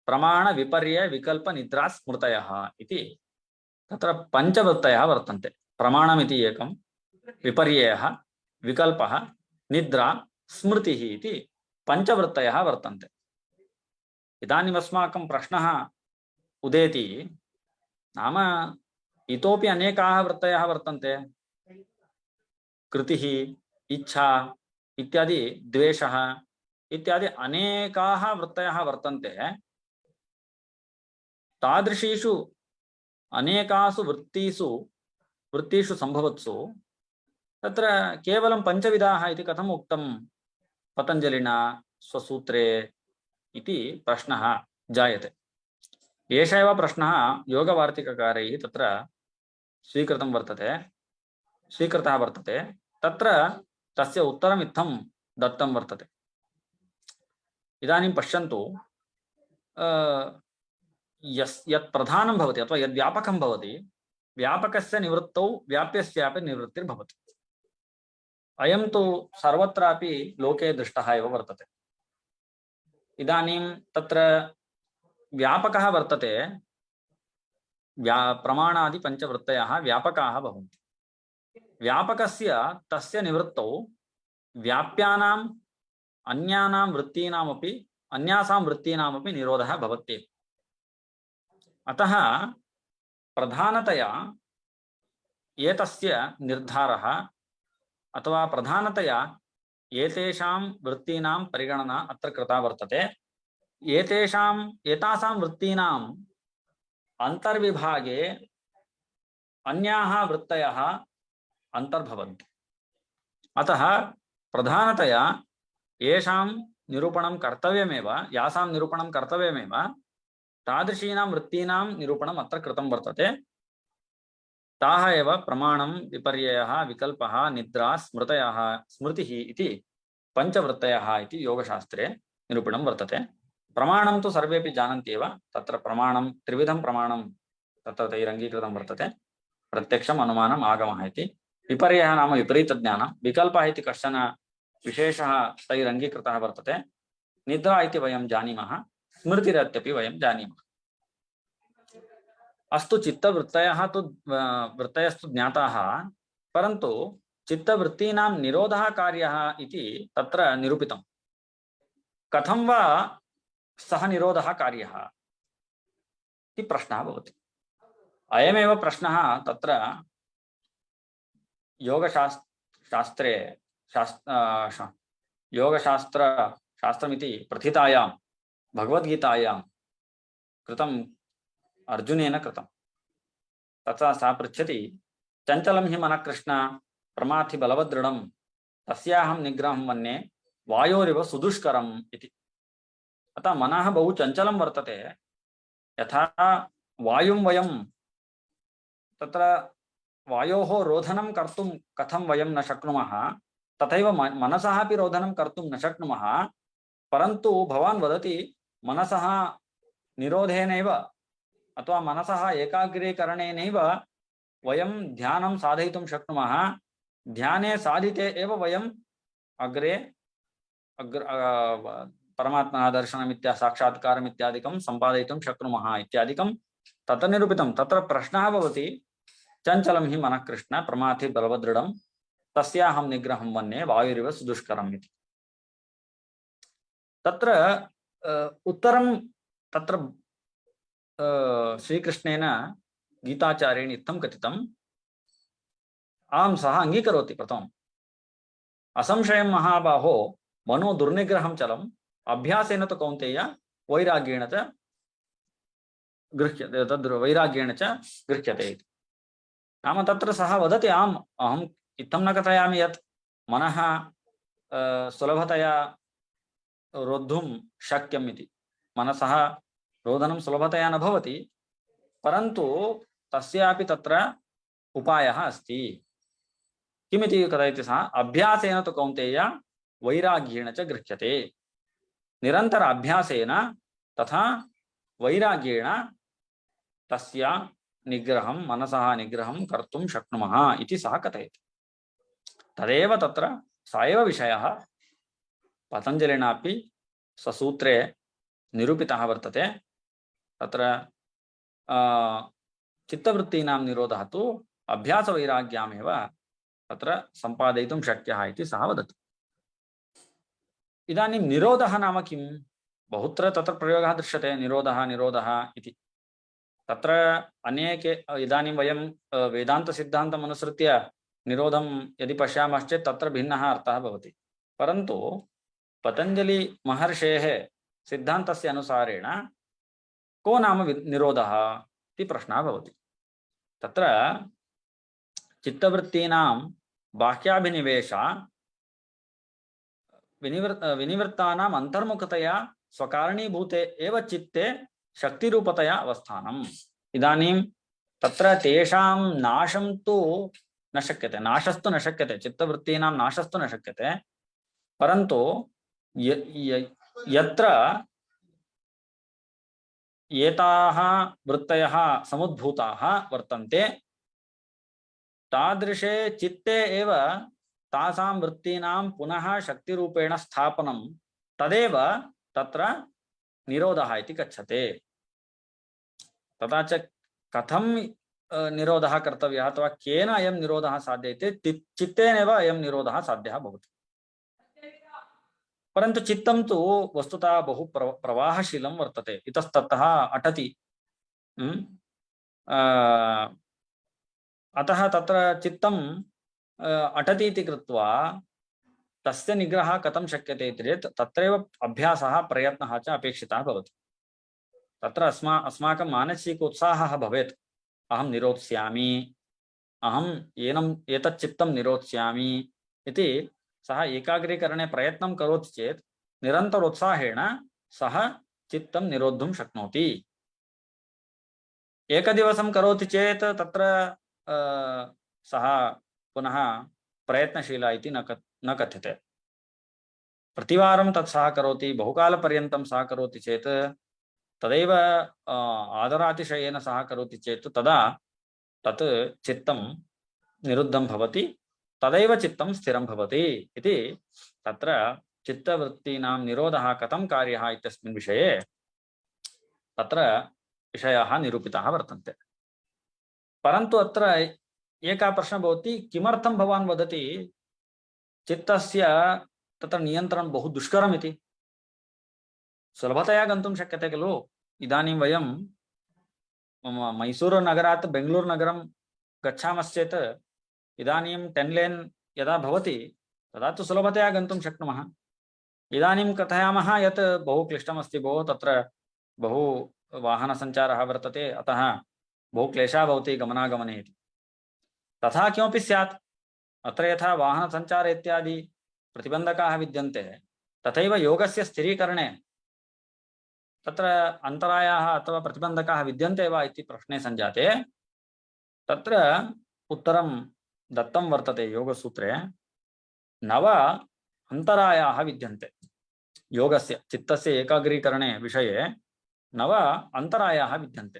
प्रमाण विपर्य विकल्प निद्रा स्मृतयः इति तत्र पञ्चवृत्तयः वर्तन्ते। प्रमाणमिति एकं, विपर्ययः, विकल्पः, निद्रा, स्मृतिः इति पञ्चवृत्तयः वर्तन्ते। इदानीम् अस्माकं प्रश्नः उदेति, नाम इतोपि अनेकाः वृत्तयः वर्तन्ते। कृतिः, इच्छा इत्यादि, द्वेषः इत्यादि अनेकाः वृत्तयः वर्तन्ते। तादृशीषु अनेकासु वृत्तिषु सम्भवत्सु तत्र केवलं पञ्चविधाः इति कथम् उक्तं पतञ्जलिना स्वसूत्रे इति प्रश्नः जायते। एष एव प्रश्नः योगवार्तिककारैः तत्र स्वीकृतः वर्तते। तत्र तस्य उत्तरम् इत्थं दत्तं वर्तते। इदानीं पश्यन्तु यत् प्रधानं भवति अथवा यद् व्यापकं भवति व्यापकस्य निवृत्तौ व्याप्यस्यापि निवृत्तिर्भवति। अयं तु सर्वत्रापि लोके दृष्टः एव वर्तते। इदानीं तत्र व्यापकः वर्तते, प्रमाणादि पञ्चवृत्तयः व्यापकाः भवन्ति। व्यापकस्य तस्य निवृत्तौ व्याप्यानाम् अन्यासां वृत्तीनामपि निरोधः भवत्येव। अतः प्रधानतया एतस्य निर्धारः अथवा प्रधानतया एतेषां वृत्तीनां परिगणना अत्र कृता वर्तते। एतासां वृत्तीनाम् अंतर्विभागे अन्याः वृत्तयः अंतर्भवन्ति। अतः प्रधानतया येषां निरूपणं कर्तव्यमेव, यासां निरूपणं कर्तव्यमेव, तादृशीनां वृत्तीनां निरूपणम् अत्र कृतं वर्तते। ताः एव प्रमाणं, विपर्ययः, विकल्पः, निद्रा, स्मृतयः, स्मृतिः इति पञ्चवृत्तयः इति योगशास्त्रे निरूपणं वर्तते। प्रमाणं तु सर्वेपि जानन्ति एव। तत्र प्रमाणं त्रिविधं प्रमाणं तत्र तैरङ्गीकृतं वर्तते। प्रत्यक्षम्, अनुमानम्, आगमः इति। विपर्ययः नाम विपरीतज्ञानं। विकल्पः इति कश्चन विशेषः तैरङ्गीकृतः वर्तते। निद्रा इति वयं जानीमः, स्मृतिरत्यपि वयं जानीमः। अस्तु, वृत्तयस्तु ज्ञाताः, परन्तु चित्तवृत्तीनां निरोधः कार्यः इति तत्र निरूपितं। कथं वा सः निरोधः कार्यः इति प्रश्नः भवति। अयमेव प्रश्नः तत्र योगशास्त्रमिति प्रथितायां भगवद्गीतायां कृतं, अर्जुनेन कृतं। तथा सा पृच्छति, चञ्चलं हि मनः कृष्ण प्रमाथि बलवदृढं तस्याहं निग्रहं मन्ये वायोरिव सुदुष्करम् इति। अतः मनः बहु चञ्चलं वर्तते। यथा वायुं वयं तत्र वायोः रोधनं कर्तुं कथं वयं न शक्नुमः, तथैव मनसः अपि रोधनं कर्तुं न शक्नुमः। परन्तु भवान् वदति मनसः निरोधेनैव अथवा मनसः एकाग्रीकरणेनैव वयं ध्यानं साधयितुं शक्नुमः। ध्याने साधिते एव वयम् अग्रे परमात्मनः दर्शनम् साक्षात्कारम् इत्यादिकं सम्पादयितुं शक्नुमः इत्यादिकं तत्र निरूपितं। तत्र प्रश्नः भवति, चञ्चलं हि मनः कृष्ण प्रमाथि बलवदृढं तस्याहं निग्रहं मन्ये वायुरिव सुदुष्करम् इति। तत्र उत्तरं तत्र श्रीकृष्णेन गीताचार्येण इत्थं कथितम्। आं सः अङ्गीकरोति। प्रथमम् असंशयं महाबाहो मनो दुर्निग्रहं चलम् अभ्यासेन तु कौन्तेय वैराग्येण च गृह्यते, वैराग्येण च गृह्यते इति। नाम तत्र सः वदति, आम् अहम् इत्थं न कथयामि यत् मनः सुलभतया रोद्धुं शक्यम् इति। मनसः रोधनं सुलभतया न भवति, परन्तु तस्यापि तत्र उपायः अस्ति। किमिति कथयति सः, अभ्यासेन तु कौन्तेय वैराग्येण च गृह्यते। निरन्तर अभ्यासेन तथा वैराग्येण तस्य निग्रहं, मनसः निग्रहं कर्तुं शक्नुमः इति सः कथयति। तदेव तत्र स एव विषयः पतञ्जलिनापि स्वसूत्रे निरूपितः वर्तते। तत्र चित्तवृत्तीनां निरोधः तु अभ्यासवैराग्यामेव तत्र सम्पादयितुं शक्यः इति सः वदति। इदानीं निरोधः नाम किं? बहुत्र तत्र प्रयोगः दृश्यते, निरोधः निरोधः इति। तत्र अनेके इदानीं वयं वेदान्तसिद्धान्तम् अनुसृत्य निरोधं यदि पश्यामश्चेत् तत्र भिन्नः अर्थः भवति। परन्तु पतञ्जलि महर्षेः सिद्धान्तस्य अनुसारेण को नाम निरोधः इति प्रश्नः भवति। तत्र चित्तवृत्तीनां बाह्याभिनिवेश विनिवृत्तानाम् अंतर्मुखतया स्वकारणीभूते एव चित्ते शक्तिरूपतया अवस्थानम्। इदानीं तत्र तेषां नाशं तु न शक्यते, नाशस्तु न शक्यते, चित्तवृत्तीनां नाशस्तु न शक्यते। परन्तु यत्र एताः वृत्तयः समुद्भूताः वर्तन्ते तादृशे चित्ते एव तासां वृत्तीनां पुनः शक्तिरूपेण स्थापनं तदेव तत्र निरोधः इति कथ्यते। तथा च कथं निरोधः कर्तव्यः अथवा केन अयं निरोधः साध्यते चित्तेनैव अयं निरोधः साध्यः भवति। परन्तु चित्तं तु वस्तुतः बहु प्रवाहशीलं वर्तते, इतस्ततः अटति। अतः तत्र चित्तं अटति इति कृत्वा तस्य निग्रहः कथं शक्यते इति चेत् तत्रैव अभ्यासः प्रयत्नः च अपेक्षितः भवति। तत्र अस्माकं मानसिकोत्साहः भवेत्। अहं निरोत्स्यामि, अहम् एतत् चित्तं निरोत्स्यामि इति सः एकाग्रीकरणे प्रयत्नं करोति चेत् निरन्तरोत्साहेण सः चित्तं निरोद्धुं शक्नोति। एकदिवसं करोति चेत् तत्र सः पुनः प्रयत्नशीला इति न कथ्यते। प्रतिवारं तत् सः करोति, बहुकालपर्यन्तं सः करोति चेत् तदैव आदरातिशयेन सः करोति चेत् तदा तत् चित्तं निरुद्धं भवति, तदैव चित्तं स्थिरं भवति इति तत्र चित्तवृत्तीनां निरोधः कथं कार्यः इत्यस्मिन् विषये तत्र विषयाः निरूपिताः वर्तन्ते। परन्तु अत्र एकः प्रश्नः भवति, किमर्थं भवान् वदति चित्तस्य तत्र नियन्त्रणं बहु दुष्करम् इति? सुलभतया गन्तुं शक्यते खलु। इदानीं वयं मैसूरुनगरात् बेङ्गलूरुनगरं गच्छामश्चेत् इदानीं 10 लेन् यदा भवति तदा तु सुलभतया गन्तुं शक्नुमः। इदानीं कथयामः यत् बहु क्लिष्टमस्ति भोः, तत्र बहु वाहनसञ्चारः वर्तते, अतः बहु क्लेशः भवति गमनागमने इति। तथा किमपि स्यात्। अत्र यथा वाहनसञ्चार इत्यादि प्रतिबन्धकाः विद्यन्ते तथैव योगस्य स्थिरीकरणे तत्र अन्तरायाः अथवा प्रतिबन्धकाः विद्यन्ते वा इति प्रश्ने सञ्जाते तत्र उत्तरं दत्तं वर्तते योगसूत्रे। 9 अन्तरायाः विद्यन्ते योगस्य चित्तस्य एकाग्रीकरणे विषये 9 अन्तरायाः विद्यन्ते।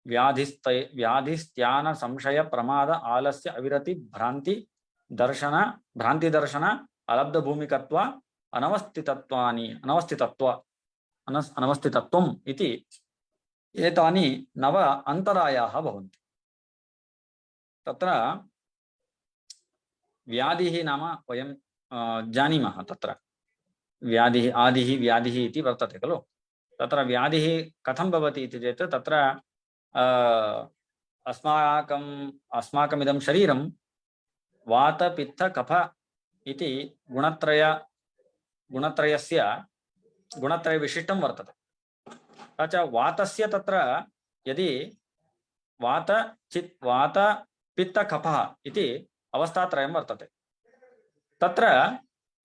व्याधिस्त्यान संशय प्रमाद आलस्य अविरति भ्रांति दर्शन अलब्ध भूमिकत्व अनवस्थितत्वम् इति एतानि 9 अन्तरायाः भवन्ति। तत्र व्याधिः नाम वयं जानीमः, तत्र व्याधिः आदिः व्याधिः इति वर्तते खलु। तत्र व्याधिः कथं भवति इति चेत् तत्र अस्माकमिदं शरीरं वात पित्त कफ इति गुणत्रय विशिष्टं वर्तते। तथा च वातस्य तत्र यदि वात पित्त कफः इति अवस्थात्रयं वर्तते। तत्र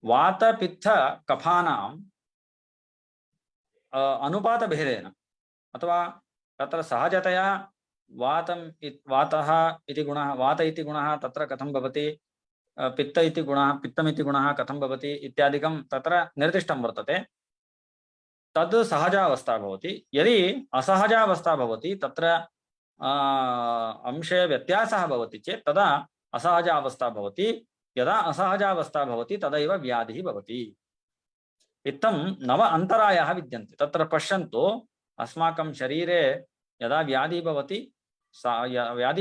वात पित्त कफानां अनुपातभेदेन अथवा तत्र सहजतया वातः इति गुणः वात इति गुणः तत्र कथं भवति, पित्तमिति गुणः कथं भवति इत्यादिकं तत्र निर्दिष्टं वर्तते। तद् सहजावस्था भवति। यदि असहजावस्था भवति तत्र अंशे व्यत्यासः भवति चेत् तदा असहजावस्था भवति। यदा असहजावस्था भवति तदैव व्याधिः भवति। इत्थं 9 अन्तरायाः विद्यन्ते। तत्र पश्यन्तु, अस्माकं शरीरे यदा व्याधिः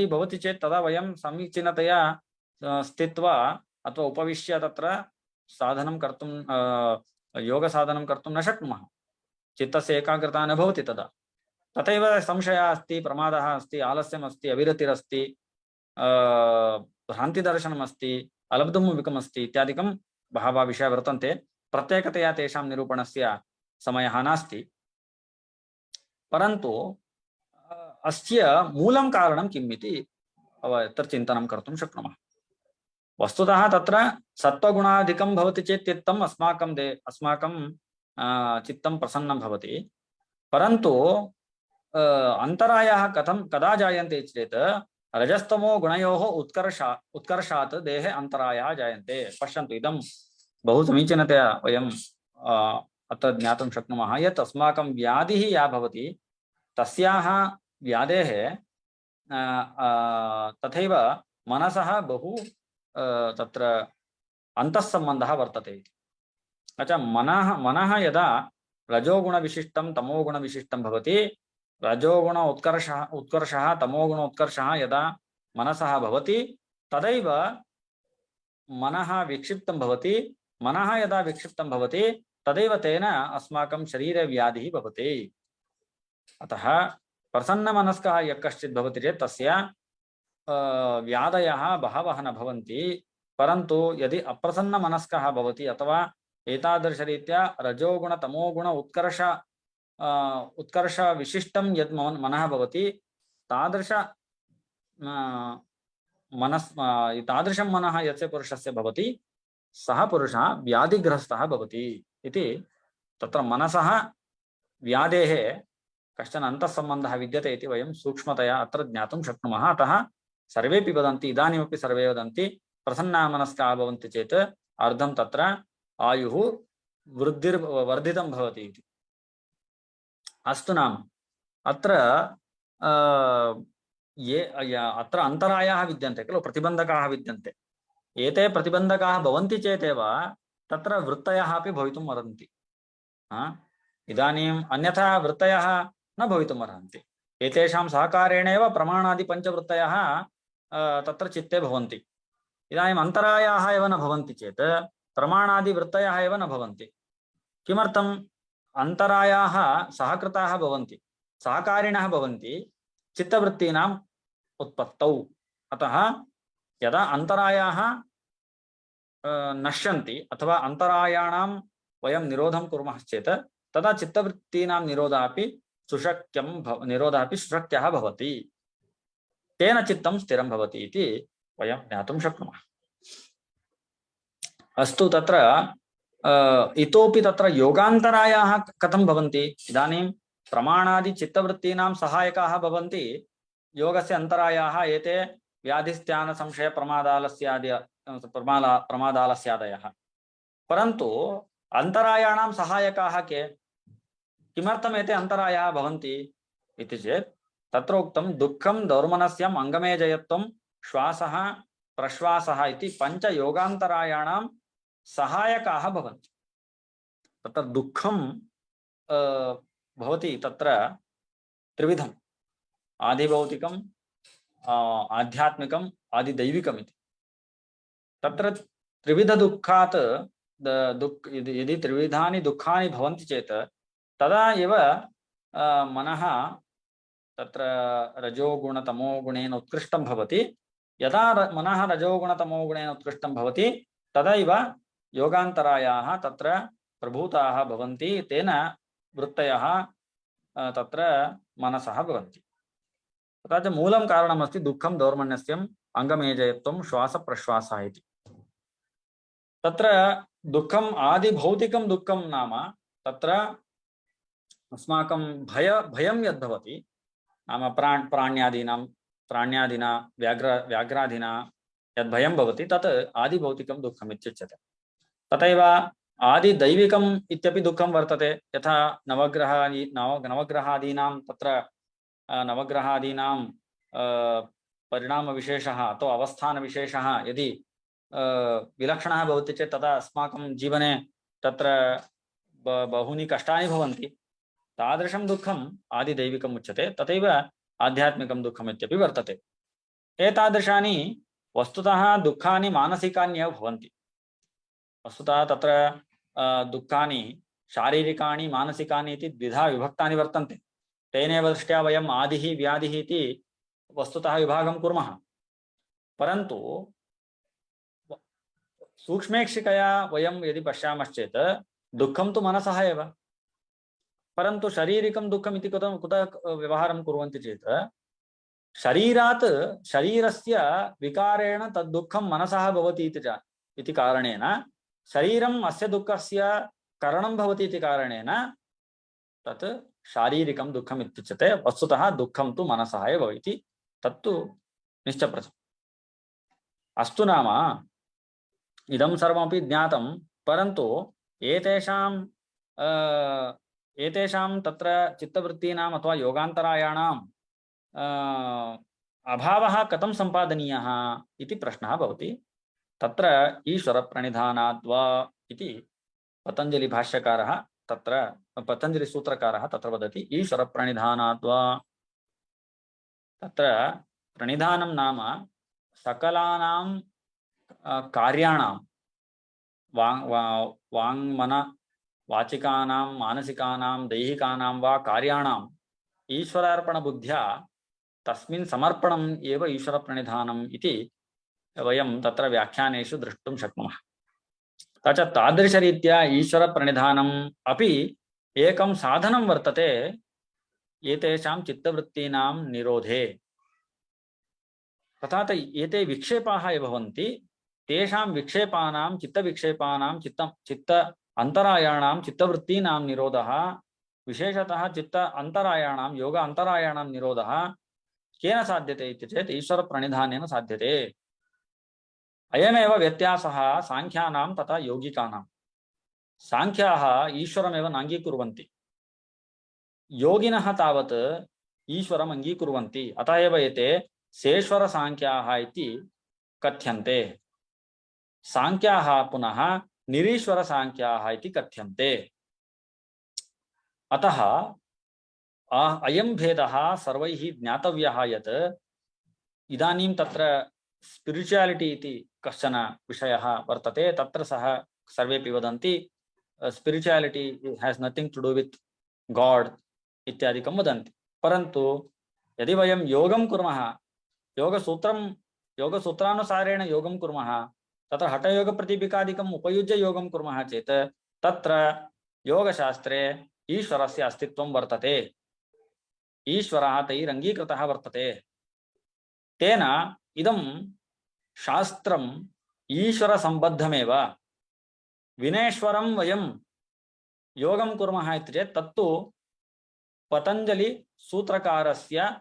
भवति चेत् तदा वयं समीचीनतया स्थित्वा अथवा उपविश्य तत्र साधनं कर्तुं योगसाधनं कर्तुं न शक्नुमः। चित्तस्य एकाग्रता न भवति तदा। तथैव संशयः अस्ति, प्रमादः अस्ति, आलस्यम् अस्ति, अविरतिरस्ति, भ्रान्तिदर्शनम् अस्ति, अलब्धभूमिकम् अस्ति इत्यादिकं बहवः विषयाः वर्तन्ते। प्रत्येकतया तेषां निरूपणस्य समयः नास्ति। परन्तु अस्य मूलं कारणं किम् इति तत्र चिन्तनं कर्तुं शक्नुमः। वस्तुतः तत्र सत्त्वगुणाधिकं भवति चेत् चित्तम् अस्माकं चित्तं प्रसन्नं भवति। परन्तु अन्तरायाः कदा जायन्ते चेत् रजस्तमो गुणयोः उत्कर्षात् देहे अन्तरायाः जायन्ते। पश्यन्तु, इदं बहु समीचीनतया वयं अत्र ज्ञातुं शक्नुमः यत् अस्माकं व्याधिः या भवति तस्याः व्याधेः तथैव मनसः बहु तत्र अन्तःसम्बन्धः वर्तते इति। अच्छा, मनः यदा रजोगुणविशिष्टं तमोगुणविशिष्टं भवति, रजोगुण उत्कर्षः तमोगुण उत्कर्षः यदा मनसः भवति तदैव मनः विक्षिप्तं भवति। मनः यदा विक्षिप्तं भवति तदैव तेन अस्माकं शरीरे व्याधिः भवति। अतः प्रसन्नमनस्कः यः कश्चित् भवति चेत् तस्य व्याधयः बहवः न भवन्ति। परन्तु यदि अप्रसन्नमनस्कः भवति अथवा एतादृशरीत्या रजोगुण तमोगुण उत्कर्ष विशिष्टं यद् मनः भवति तादृशं मनः यस्य पुरुषस्य भवति सः पुरुषः व्याधिग्रस्तः भवति इति। तत्र मनसः व्याधेः कश्चन अन्तःसम्बन्धः विद्यते इति वयं सूक्ष्मतया अत्र ज्ञातुं शक्नुमः। अतः सर्वेपि वदन्ति, इदानीमपि सर्वे वदन्ति प्रसन्नमनस्काः भवन्ति चेत् अर्धं तत्र आयुः वर्धितं भवति इति। अस्तु नाम अत्र अत्र अन्तरायाः विद्यन्ते खलु, प्रतिबन्धकाः विद्यन्ते। एते प्रतिबन्धकाः भवन्ति चेतेव तत्र वृत्तयः अपि भवितुम् अर्हन्ति। इदानीम् अन्यथा वृत्तयः न भवितुम् अर्हन्ति। एतेषां सहकारेणेव प्रमाणादिपञ्चवृत्तयः तत्र चित्ते भवन्ति। इदानीम् अन्तरायाः एव न भवन्ति चेत् प्रमाणादिवृत्तयः एव न भवन्ति। किमर्थम्? अन्तरायाः सहकृताः भवन्ति, सहकारिणः भवन्ति चित्तवृत्तीनाम् उत्पत्तौ। अतः यदा अन्तरायाः नश्यन्ति अथवा अन्तरायाणां वयं निरोधं कुर्मः चेत् तदा चित्तवृत्तीनां निरोधः सुशक्यः भवति। तेन चित्तं स्थिरं भवति इति वयं ज्ञातुं शक्नुमः। अस्तु, तत्र इतोपि तत्र योगान्तरायाः कथं भवन्ति? इदानीं प्रमाणादि चित्तवृत्तीनां सहायकाः भवन्ति योगस्य अन्तरायाः एते व्याधिस्थान संशय प्रमादालस्यादयः। परन्तु अन्तरायाणां सहायकाः के? किमर्थम् एते अन्तरायाः भवन्ति इति चेत् तत्र उक्तं दुःखं दौर्मनस्यम् अङ्गमेजयत्वं श्वासः प्रश्वासः इति पञ्च योगान्तरायाणां सहायकाः भवन्ति। तत्र दुःखं भवति तत्र त्रिविधम्: आदिभौतिकम्, आध्यात्मिकम्, आदिदैविकम् इति। तत्र त्रिविधदुःखात् यदि त्रिविधानि दुःखानि भवन्ति चेत् तदा एव मनः तत्र रजोगुणतमोगुणेन उत्कृष्टं भवति। यदा मनः रजोगुणतमोगुणेन उत्कृष्टं भवति तदैव योगान्तरायाः तत्र प्रभूताः भवन्ति। तेन वृत्तयः तत्र मनसः भवन्ति। तथा च मूलं कारणमस्ति दुःखं दौर्मन्यस्यम् अङ्गमेजयत्वं श्वासप्रश्वासः इति। तत्र दुःखम् आदिभौतिकं दुःखं नाम तत्र अस्माकं भयं यद्भवति नाम प्राण्यादिना व्याघ्रादिना यद्भयं भवति तत् आदिभौतिकं दुःखम् इत्युच्यते। तथैव आदिदैविकम् इत्यपि दुःखं वर्तते। यथा नवग्रहादीनां तत्र नवग्रहादीनां परिणामविशेषः अथवा अवस्थानविशेषः यदि विलक्षणः भवति चेत् तदा अस्माकं जीवने तत्र बहूनि कष्टानि भवन्ति। तादृशं दुःखम् आदिदैविकम् उच्यते। तथैव आध्यात्मिकं दुःखम् इत्यपि वर्तते। एतादृशानि वस्तुतः दुःखानि मानसिकान्येव भवन्ति। वस्तुतः तत्र दुःखानि शारीरिकाणि मानसिकानि इति द्विधा विभक्तानि वर्तन्ते। तेनैव दृष्ट्या वयम् आदिः व्याधिः इति वस्तुतः विभागं कुर्मः। परन्तु सूक्ष्मेक्षिकया वयं यदि पश्यामश्चेत् दुःखं तु मनसः एव। परन्तु शारीरिकं दुःखम् इति कुतः व्यवहारं कुर्वन्ति चेत् शरीरात् शरीरस्य विकारेण तद्दुःखं मनसः भवति इति कारणेन शरीरम् अस्य दुःखस्य कारणं भवति इति कारणेन तत् शारीरिकं दुःखम् इत्युच्यते। वस्तुतः दुःखं तु मनसः एव इति तत्तु निश्चप्रचम्। अस्तु नाम इदं सर्वमपि ज्ञातं, परन्तु एतेषां एतेषां तत्र चित्तवृत्तीनाम् अथवा योगान्तरायाणाम् अभावः कथं सम्पादनीयः इति प्रश्नः भवति। तत्र ईश्वरप्रणिधानाद्वा इति पतञ्जलिभाष्यकारः तत्र पतञ्जलिसूत्रकारः तत्र वदति ईश्वरप्रणिधानाद्वा। तत्र प्रणिधानं नाम सकलानां कार्याणां वाङ्मन वाचिकानां मानसिकानां दैहिकानां वा कार्याणाम् ईश्वरार्पणबुद्ध्या तस्मिन् समर्पणम् एव ईश्वरप्रणिधानम् इति वयं तत्र व्याख्यानेषु द्रष्टुं शक्नुमः। तच्च तादृशरीत्या ईश्वरप्रणिधानम् अपि एकं साधनं वर्तते एतेषां चित्तवृत्तीनां निरोधे। तथा एते विक्षेपाः ये भवन्ति तेषां विक्षेपानां चित्तविक्षेपानां चित्त अंतरायाणां चित्तवृत्तीनां निरोधः, विशेषतः चित्त अंतरायाणां योग अंतरायाणां निरोधः केन साध्यते इति चेत् ईश्वरप्रणिधानेन साध्यते। अयमेव व्यत्यासः सांख्यानां तथा योगिकानां। सांख्याः ईश्वरमेव नाङ्गीकुर्वन्ति, योगिनः तावत् ईश्वरम् अङ्गीकुर्वन्ति। अतः एव एते सेश्वर सांख्याः इति कथ्यन्ते। सांख्याः पुनः निरीश्वर सांख्याः इति कथ्यन्ते। अतः अयं भेदः सर्वैः ज्ञातव्यः यत् इदानीं तत्र स्पिरिचुअलिटी इति कश्चन विषयः वर्तते। तत्र सः सर्वेपि वदन्ति spirituality has nothing to do with God इत्यादिकं वदन्ति। परन्तु यदि वयं योगं कुर्मः, योगसूत्रानुसारेण योगं कुर्मः, तत्र हठयोगप्रदीपिकादिकम् उपयुज्य योगं कुर्मः चेत् तत्र योगशास्त्रे ईश्वरस्य अस्तित्वं वर्तते, ईश्वरः तैः अङ्गीकृतः वर्तते। तेन इदं शास्त्रम् ईश्वरसम्बद्धमेव। विनेश्वरं वयं योगं कुर्मः इति चेत् तत्तु पतञ्जलि सूत्रकारस्य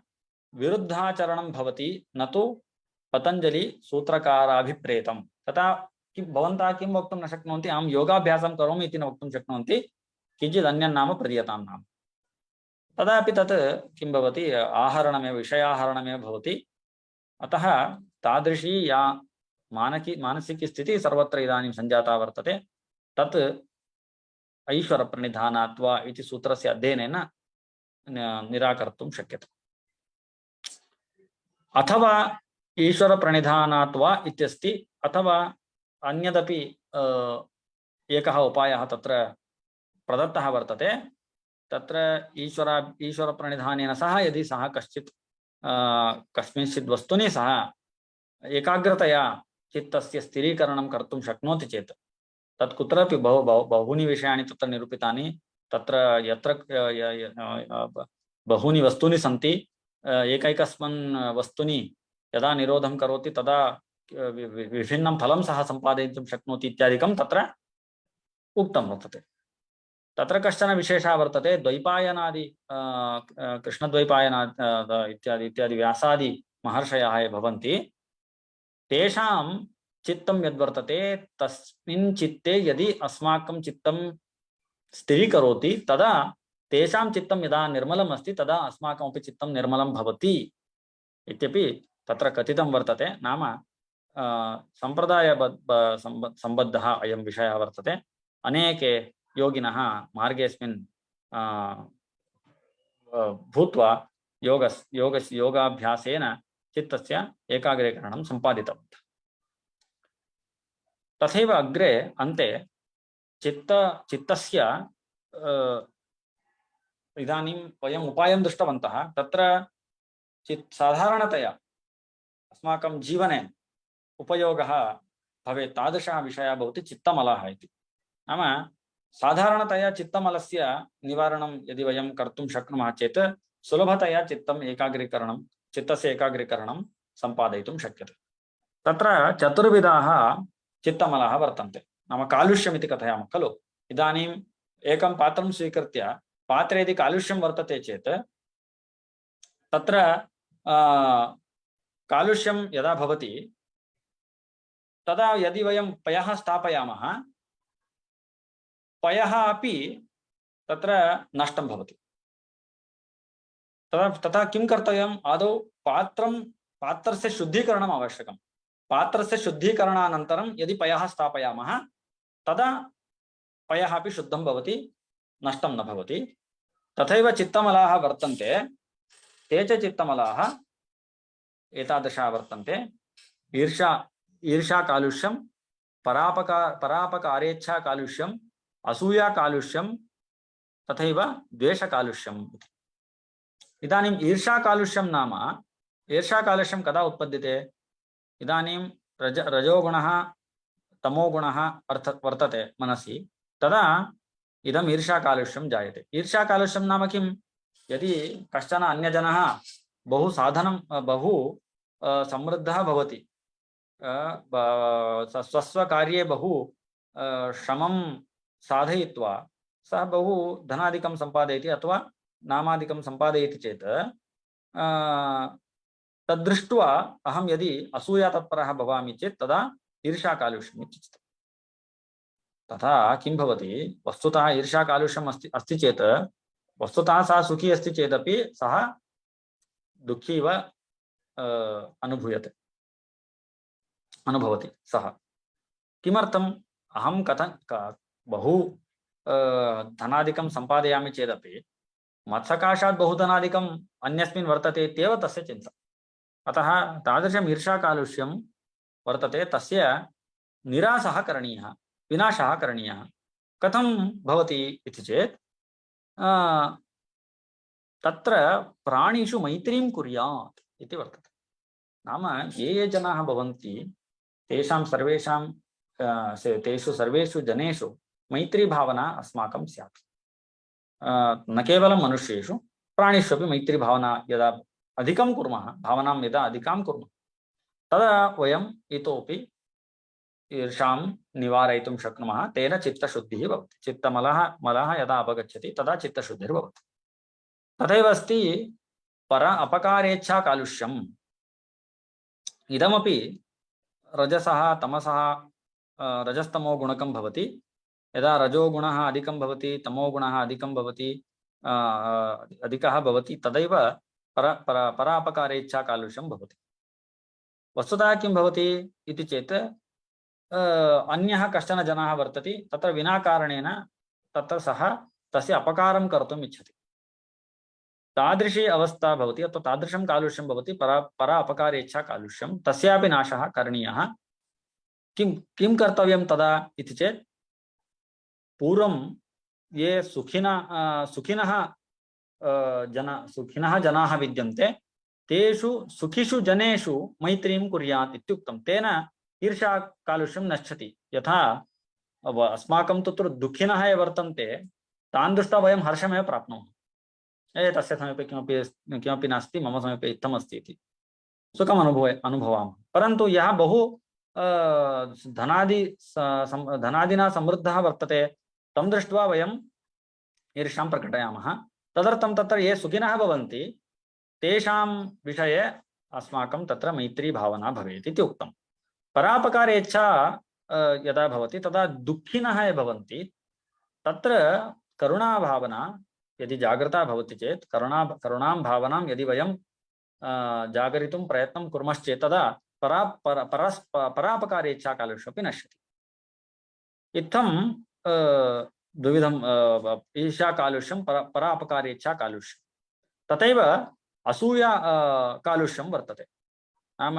विरुद्धाचरणं भवति, न तु पतञ्जलि सूत्रकाराभिप्रेतम्। तथा भवन्तः किं वक्तुं न शक्नुवन्ति, अहं योगाभ्यासं करोमि इति न वक्तुं शक्नुवन्ति, किञ्चित् अन्यं नाम प्रदीयतां नाम। तदापि तत् किं भवति, आहरणमेव, विषयाहरणमेव भवति। अतः तादृशी या मानसिकी स्थितिः सर्वत्र इदानीं सञ्जाता वर्तते, तत् ऐश्वरप्रणिधानात्वा इति सूत्रस्य अध्ययनेन निराकर्तुं शक्यते। अथवा ईश्वरप्रणिधानात्वा इत्यस्ति, अथवा अन्यदपि एकः उपायः तत्र प्रदत्तः वर्तते। तत्र ईश्वरप्रणिधानेन सह यदि सः कश्चित् कस्मिंश्चित् वस्तुनि सः एकाग्रतया चित्तस्य स्थिरीकरणं कर्तुं शक्नोति चेत् तत् कुत्रापि बहूनि विषयाणि तत्र निरूपितानि। तत्र यत्र बहूनि वस्तूनि सन्ति, एकैकस्मिन् वस्तुनि यदा निरोधं करोति तदा विभिन्नं फलं सः सम्पादयितुं शक्नोति इत्यादिकं तत्र उक्तं वर्तते। तत्र कश्चन विशेषः वर्तते, द्वैपायनादि कृष्णद्वैपायनादि इत्यादि व्यासादि महर्षयः ये भवन्ति, तेषां चित्तं यद्वर्तते तस्मिन् चित्ते यदि अस्माकं चित्तं स्थिरीकरोति तदा तेषां चित्तं यदा निर्मलम् अस्ति तदा अस्माकमपि चित्तं निर्मलं भवति इत्यपि तत्र कथितं वर्तते। नाम सम्प्रदायसम्बद्धः अयं विषयः वर्तते। अनेके योगिनः मार्गेऽस्मिन् भूत्वा योगाभ्यासेन चित्तस्य एकाग्रीकरणं सम्पादितवन्तः। तथैव अग्रे अन्ते चित्तस्य इदानीं वयम् उपायं दृष्टवन्तः। तत्र साधारणतया अस्माकं जीवने उपयोगः भवेत् तादृशः विषयः भवति चित्तमलः इति। नाम साधारणतया चित्तमलस्य निवारणं यदि वयं कर्तुं शक्नुमः चेत् सुलभतया चित्तस्य एकाग्रीकरणं सम्पादयितुं शक्यते। तत्र चतुर्विधाः चित्तमलः वर्तन्ते। नाम कालुष्यम् इति कथयामः खलु। इदानीम् एकं पात्रं स्वीकृत्य पात्रे यदि कालुष्यं वर्तते चेत् तत्र कालुष्यं यदा भवति तदा यदि वयं पयः स्थापयामः, पयः अपि तत्र नष्टं भवति। तथा किं कर्तव्यम्? आदौ पात्रस्य शुद्धीकरणम् आवश्यकं। पात्रस्य शुद्धीकरणानन्तरं यदि पयः स्थापयामः तदा पयः अपि शुद्धं भवति, नष्टं न भवति। तथैव चित्तमलाः वर्तन्ते, ते च चित्तमलाः एतादृशाः वर्तन्ते। ईर्षा कालुष्यं, परापकारेच्छा कालुष्यम्, असूया कालुष्यं, तथैव द्वेष कालुष्यम्। इदानीम् ईर्षा कालुष्यं नाम, ईर्षा कालुष्यं कदा उत्पद्यते? इदानीं रजोगुणः तमोगुणः वर्तते मनसि, तदा इदम् ईर्षा कालुष्यं जायते। ईर्षा कालुष्यं नाम किं? यदि कश्चन अन्यजनः बहु साधनं बहु समृद्धः भवति, स्वस्वकार्ये बहु श्रमं साधयित्वा सः बहु धनादिकं सम्पादयति अथवा नामादिकं सम्पादयति चेत् तद्दृष्ट्वा अहं यदि असूया तत्परः भवामि चेत् तदा ईर्षा कालुष्यम् इत्युच्यते। तथा किं भवति? वस्तुतः ईर्षा कालुष्यम् अस्ति चेत् वस्तुतः सः सुखी अस्ति चेदपि सः दुःखी इव अनुभवति सः। किमर्थम्? अहं बहु धनादिकं सम्पादयामि चेदपि मत्सकाशात् बहु धनादिकम् अन्यस्मिन् वर्तते इत्येव तस्य चिन्ता। अतः तादृशम् ईर्षा कालुष्यं वर्तते, तस्य निरासः करणीयः, विनाशः करणीयः। कथं भवति इति चेत् तत्र प्राणिषु मैत्रीं कुर्यात् इति वर्तते। नाम ये जनाः भवन्ति तेषां तेषु सर्वेषु जनेषु मैत्री भावना अस्माकं स्यात्। न केवलं मनुष्येषु, प्राणिषु अपि मैत्री भावना यदा अधिकं कुर्मः, भावनां यदा अधिकां कुर्मः, तदा वयम् इतोपि ईर्षां निवारयितुं शक्नुमः। तेन चित्तशुद्धिः भवति। चित्तमलः यदा अपगच्छति तदा चित्तशुद्धिर्भवति। तथैव अस्ति अपकारेच्छा कालुष्यम्। इदमपि रजसः तमसः रजस्तमो गुणकं भवति। यदा रजोगुणः अधिकं भवति, तमोगुणः अधिकं भवति, अधिकः भवति, तदैव परापकारेच्छा कालुष्यं भवति। वस्तुतः किं भवति इति चेत् अन्यः कश्चन जनः वर्तते, तत्र विना कारणेन तत्र सः तस्य अपकारं कर्तुम् इच्छति। तादृशी अवस्था भवति अथवा तादृशं कालुष्यं भवति, परा अपकारेच्छा कालुष्यं। तस्यापि नाशः करणीयः। किं कर्तव्यं तदा इति चेत् पूर्वं ये सुखिनः जनाः विद्यन्ते, तेषु सुखिषु जनेषु मैत्रीं कुर्यात् इत्युक्तं। तेन ईर्षा कालुष्यं नश्यति। यथा अस्माकं तत्र दुःखिनः ये वर्तन्ते, तान् दृष्ट्वा वयं हर्षमेव प्राप्नुमः। तस्य समीपे किमपि नास्ति, मम समीपे इत्थमस्ति इति सुखम् अनुभवामः। परन्तु यः बहु धनादिना समृद्धः वर्तते, तं दृष्ट्वा वयम् ईर्ष्यां प्रकटयामः। तदर्थं तत्र ये सुखिनः भवन्ति तेषां विषये अस्माकं तत्र मैत्री भावना भवेत् इति उक्तं। परापकारेच्छा यदा भवति तदा दुःखिनः ये भवन्ति, तत्र करुणाभावना यदि जागृता भवति चेत्, करुणां भावनां यदि वयं जागरितुं प्रयत्नं कुर्मश्चेत् तदा परापकारेच्छा कालुष्यमपि नश्यति। इत्थं द्विविधम् ईर्ष्या कालुष्यं, परापकारेच्छा कालुष्यं। तथैव असूया कालुष्यं वर्तते। नाम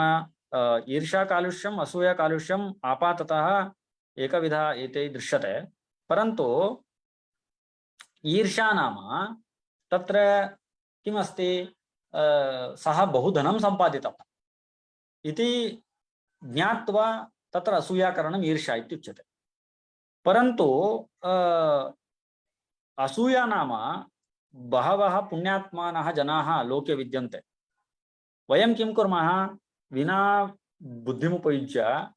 ईर्ष्या कालुष्यम्, असूया कालुष्यम् आपाततः एकविधा एते दृश्यते। परन्तु ईर्ष्या नाम तत्र किमस्ति, सः बहु धनं सम्पादितवान् इति ज्ञात्वा तत्र असूयाकरणम् ईर्ष्या इत्युच्यते। परन्तु असूया नाम बहवः पुण्यात्मानः जनाः लोके विद्यन्ते। वयं किं कुर्मः, विना बुद्धिमुपयुज्य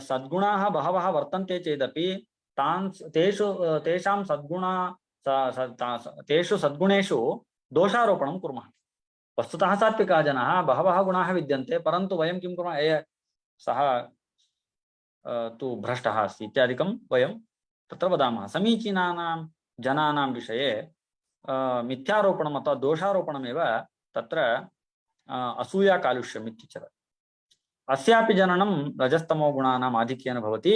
सद्गुणाः बहवः वर्तन्ते चेदपि तेषां तेषु सद्गुणेषु दोषारोपणं कुर्मः। वस्तुतः सात्विकाः जनाः, बहवः गुणाः विद्यन्ते, परन्तु वयं किं कुर्मः, सः तु भ्रष्टः अस्ति इत्यादिकं वयं तत्र वदामः। समीचीनानां जनानां विषये मिथ्यारोपणम् अथवा दोषारोपणमेव तत्र असूया कालुष्यम् इत्युच्यते। अस्यापि जननं रजस्तमो गुणानाम् आधिक्येन भवति।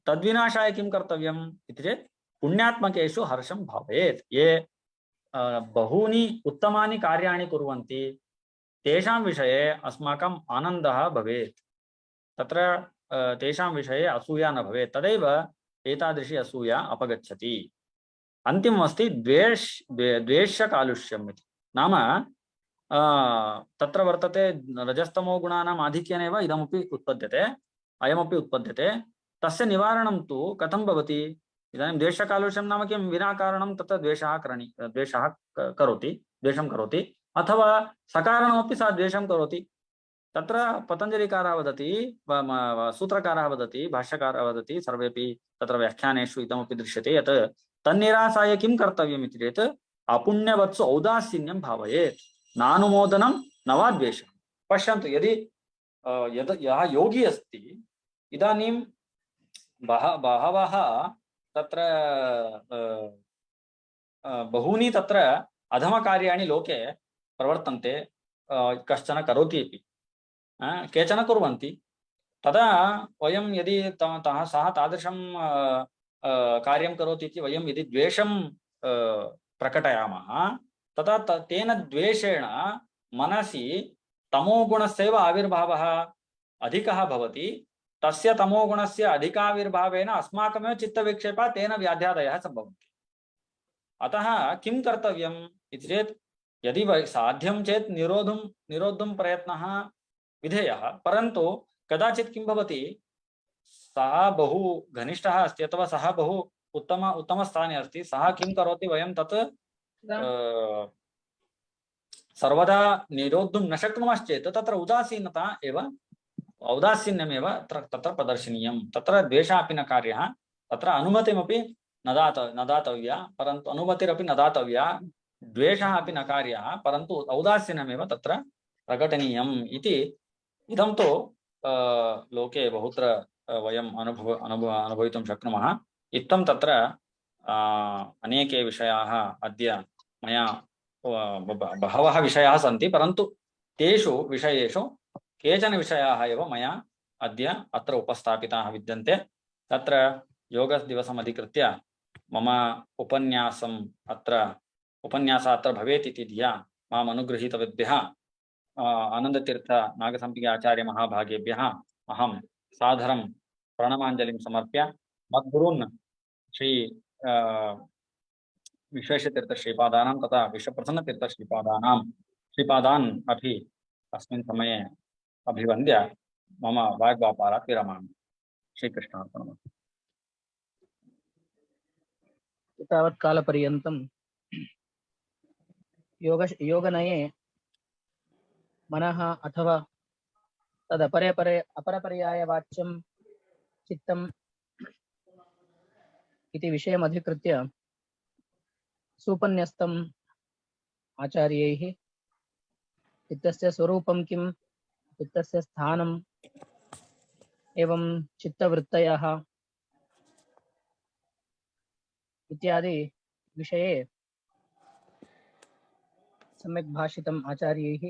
तद्विनाशाय किं कर्तव्यम् इति चेत् पुण्यात्मकेषु हर्षं भावयेत्। ये बहूनि उत्तमानि कार्याणि कुर्वन्ति तेषां विषये अस्माकम् आनन्दः भवेत्, तत्र तेषां विषये असूया न भवेत्, तदैव एतादृशी असूया अपगच्छति। अन्तिममस्ति द्वेष्यकालुष्यम् इति। नाम तत्र वर्तते रजस्तमो गुणानाम् आधिक्येनैव इदमपि उत्पद्यते, अयमपि उत्पद्यते। तस्य निवारणं तु कथं भवति? इदानीं द्वेषकालुष्यं नाम किं? विना कारणं तत्र द्वेषः करोति, द्वेषं करोति, अथवा सकारणमपि सः द्वेषं करोति। तत्र पतञ्जलिकारः वदति, सूत्रकारः वदति, भाष्यकारः वदति, सर्वेपि तत्र व्याख्यानेषु इदमपि दृश्यते यत् तन्निरासाय किं कर्तव्यम् इति चेत् अपुण्यवत्सु औदासीन्यं भावयेत्, नानुमोदनं न वा द्वेषः। पश्यन्तु, यदि यः योगी अस्ति, इदानीं बहवः तत्र बहूनि तत्र अधमकार्याणि लोके प्रवर्तन्ते, कश्चन करोति अपि, केचन कुर्वन्ति। तदा वयं यदि सः तादृशं कार्यं करोति इति वयं यदि द्वेषं प्रकटयामः, तदा तेन द्वेषेण मनसि तमोगुणस्यैव आविर्भावः अधिकः भवति। तस्य तमोगुणस्य अधिकाविर्भावेन अस्माकमेव चित्तविक्षेपः, तेन व्याध्यादयः सम्भवन्ति। अतः किं कर्तव्यम् इति चेत्, यदि साध्यं चेत् निरोद्धुं प्रयत्नः विधेयः, परन्तु कदाचित् किं भवति, सः बहु घनिष्ठः अस्ति अथवा सः बहु उत्तमस्थाने अस्ति, सः किं करोति, वयं तत् सर्वदा निरोद्धुं न शक्नुमश्चेत् तत्र उदासीनता एव, औदासीन्यमेव तत्र प्रदर्शनीयं। तत्र द्वेषः अपि न कार्यः, तत्र अनुमतिमपि न दातव्या, परन्तु अनुमतिरपि न दातव्या, द्वेषः अपि न कार्यः, परन्तु औदासीन्यमेव तत्र प्रकटनीयम् इति। इदं तु लोके बहुत्र वयम् अनुभवितुं शक्नुमः। इत्थं तत्र अनेके विषयाः अद्य मया बहवः विषयाः सन्ति, परन्तु तेषु विषयेषु केचन विषयाः एव मया अद्य अत्र उपस्थापिताः विद्यन्ते। तत्र योगदिवसम् अधिकृत्य मम उपन्यासः अत्र भवेत् इति धिया माम् अनुगृहीतवद्भ्यः आनन्दतीर्थ नागसम्पिगे आचार्य महाभागेभ्यः अहं सादरं प्रणमाञ्जलिं समर्प्य मद्गुरून् श्री विश्वेशतीर्थ श्रीपादानां तथा विश्वप्रसन्नतीर्थ श्रीपादान् अपि अस्मिन् समये अभिवन्द्य मम वाग्व्यापारात् विरमामि। श्रीकृष्णार्पणमस्तु। तावत् कालपर्यन्तं योगनये मनः अथवा अपरपर्यायवाच्यं चित्तम् इति विषयमधिकृत्य सुपन्यस्तम् आचार्यैः चित्तस्य स्वरूपं किं, चित्तस्य स्थानम्, एवं चित्तवृत्तयः इत्यादि विषये सम्यक् भाषितम् आचार्यैः।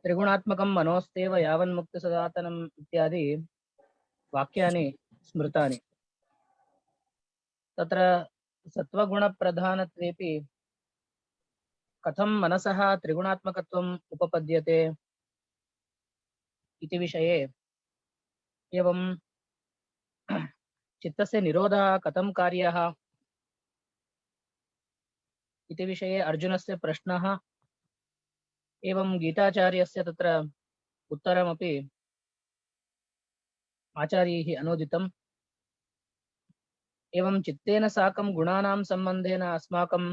त्रिगुणात्मकं मनोस्तेव यावन्मुक्तसदातनम् इत्यादि वाक्यानि स्मृतानि। तत्र सत्त्वगुणप्रधानत्वेपि कथं मनसः त्रिगुणात्मकत्वम् उपपद्यते इति विषये, एवं चित्तस्य निरोधः कथं कार्यः इति विषये अर्जुनस्य प्रश्नः, एवं गीताचार्यस्य तत्र उत्तरमपि आचार्यैः अनुदितम्। एवं चित्तेन साकं गुणानां सम्बन्धेन अस्माकं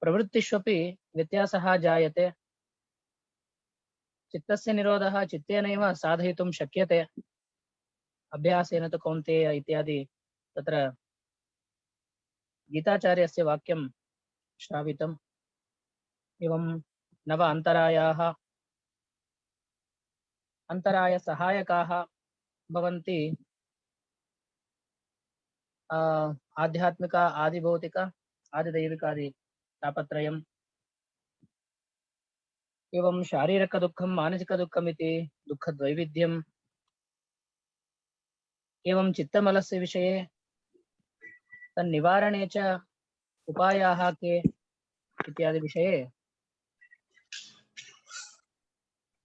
प्रवृत्तिष्वपि व्यत्यासः जायते। चित्तस्य निरोधः चित्तेनैव साधयितुं शक्यते, अभ्यासेन तु कौन्तेय इत्यादि तत्र गीताचार्यस्य वाक्यं श्रावितम्। एवं नव अन्तरायाः अन्तरायसहायकाः भवन्ति आध्यात्मिक आदिभौतिक आदिदैविकादि तापत्रयम् एवं शारीरिक दुःखं मानसिक दुःखम् इति दुःखद्वैविध्यम् एवं चित्तमलस्य विषये तन्निवारणे च उपायाः के इत्यादि विषये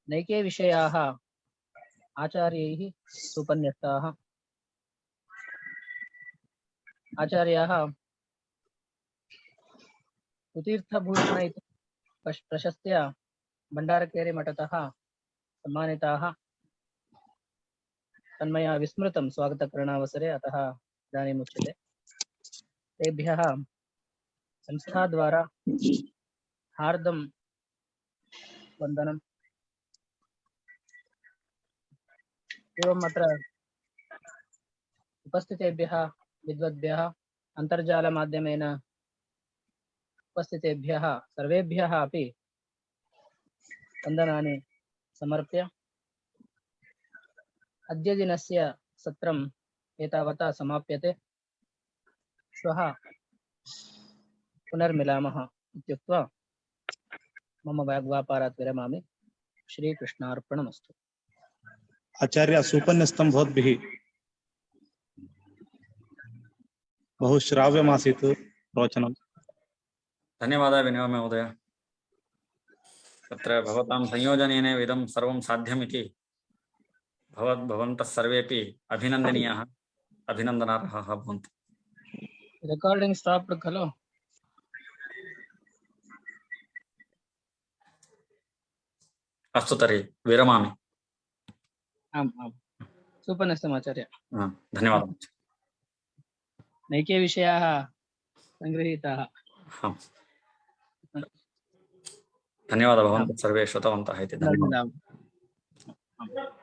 नैके विषयाः आचार्यैः सुपन्यस्ताः। आचार्याः सुतीर्थभूषण इति प्रशस्त्या भण्डारकेरे मठतः सम्मानिताः। तन्मया विस्मृतं स्वागतकरणावसरे, अतः इदानीम् उच्यते। तेभ्यः संस्थाद्वारा हार्दं वन्दनम्। एवम् अत्र उपस्थितेभ्यः विद्वद्भ्यः अन्तर्जालमाध्यमेन उपस्थितेभ्यः सर्वेभ्यः अपि वन्दनानि समर्प्य अद्य दिनस्य सत्रम् एतावता समाप्यते। श्वः पुनर्मिलामः इत्युक्त्वा मम वाग्व्यापारात् विरमामि। श्रीकृष्णार्पणमस्तु। आचार्य सुपन्यस्तं भवद्भिः बहु श्राव्यमासीत् प्रवचनं। धन्यवादः विनय महोदय। तत्र भवतां संयोजनेन इदं सर्वं साध्यमिति भवन्तः सर्वेपि अभिनन्दनीयाः, अभिनन्दनार्हाः भवन्तु। रेकार्डिंग स्टाप्ड खलु? अस्तु तर्हि विरमामि। आम् आम्, सुपन्नस्तम् आचार्य। धन्यवादः। नैके विषयाः संगृहीताः। धन्यवादः भवन्तः सर्वे श्रुतवन्तः इति। धन्यवादः। धन्यवादः।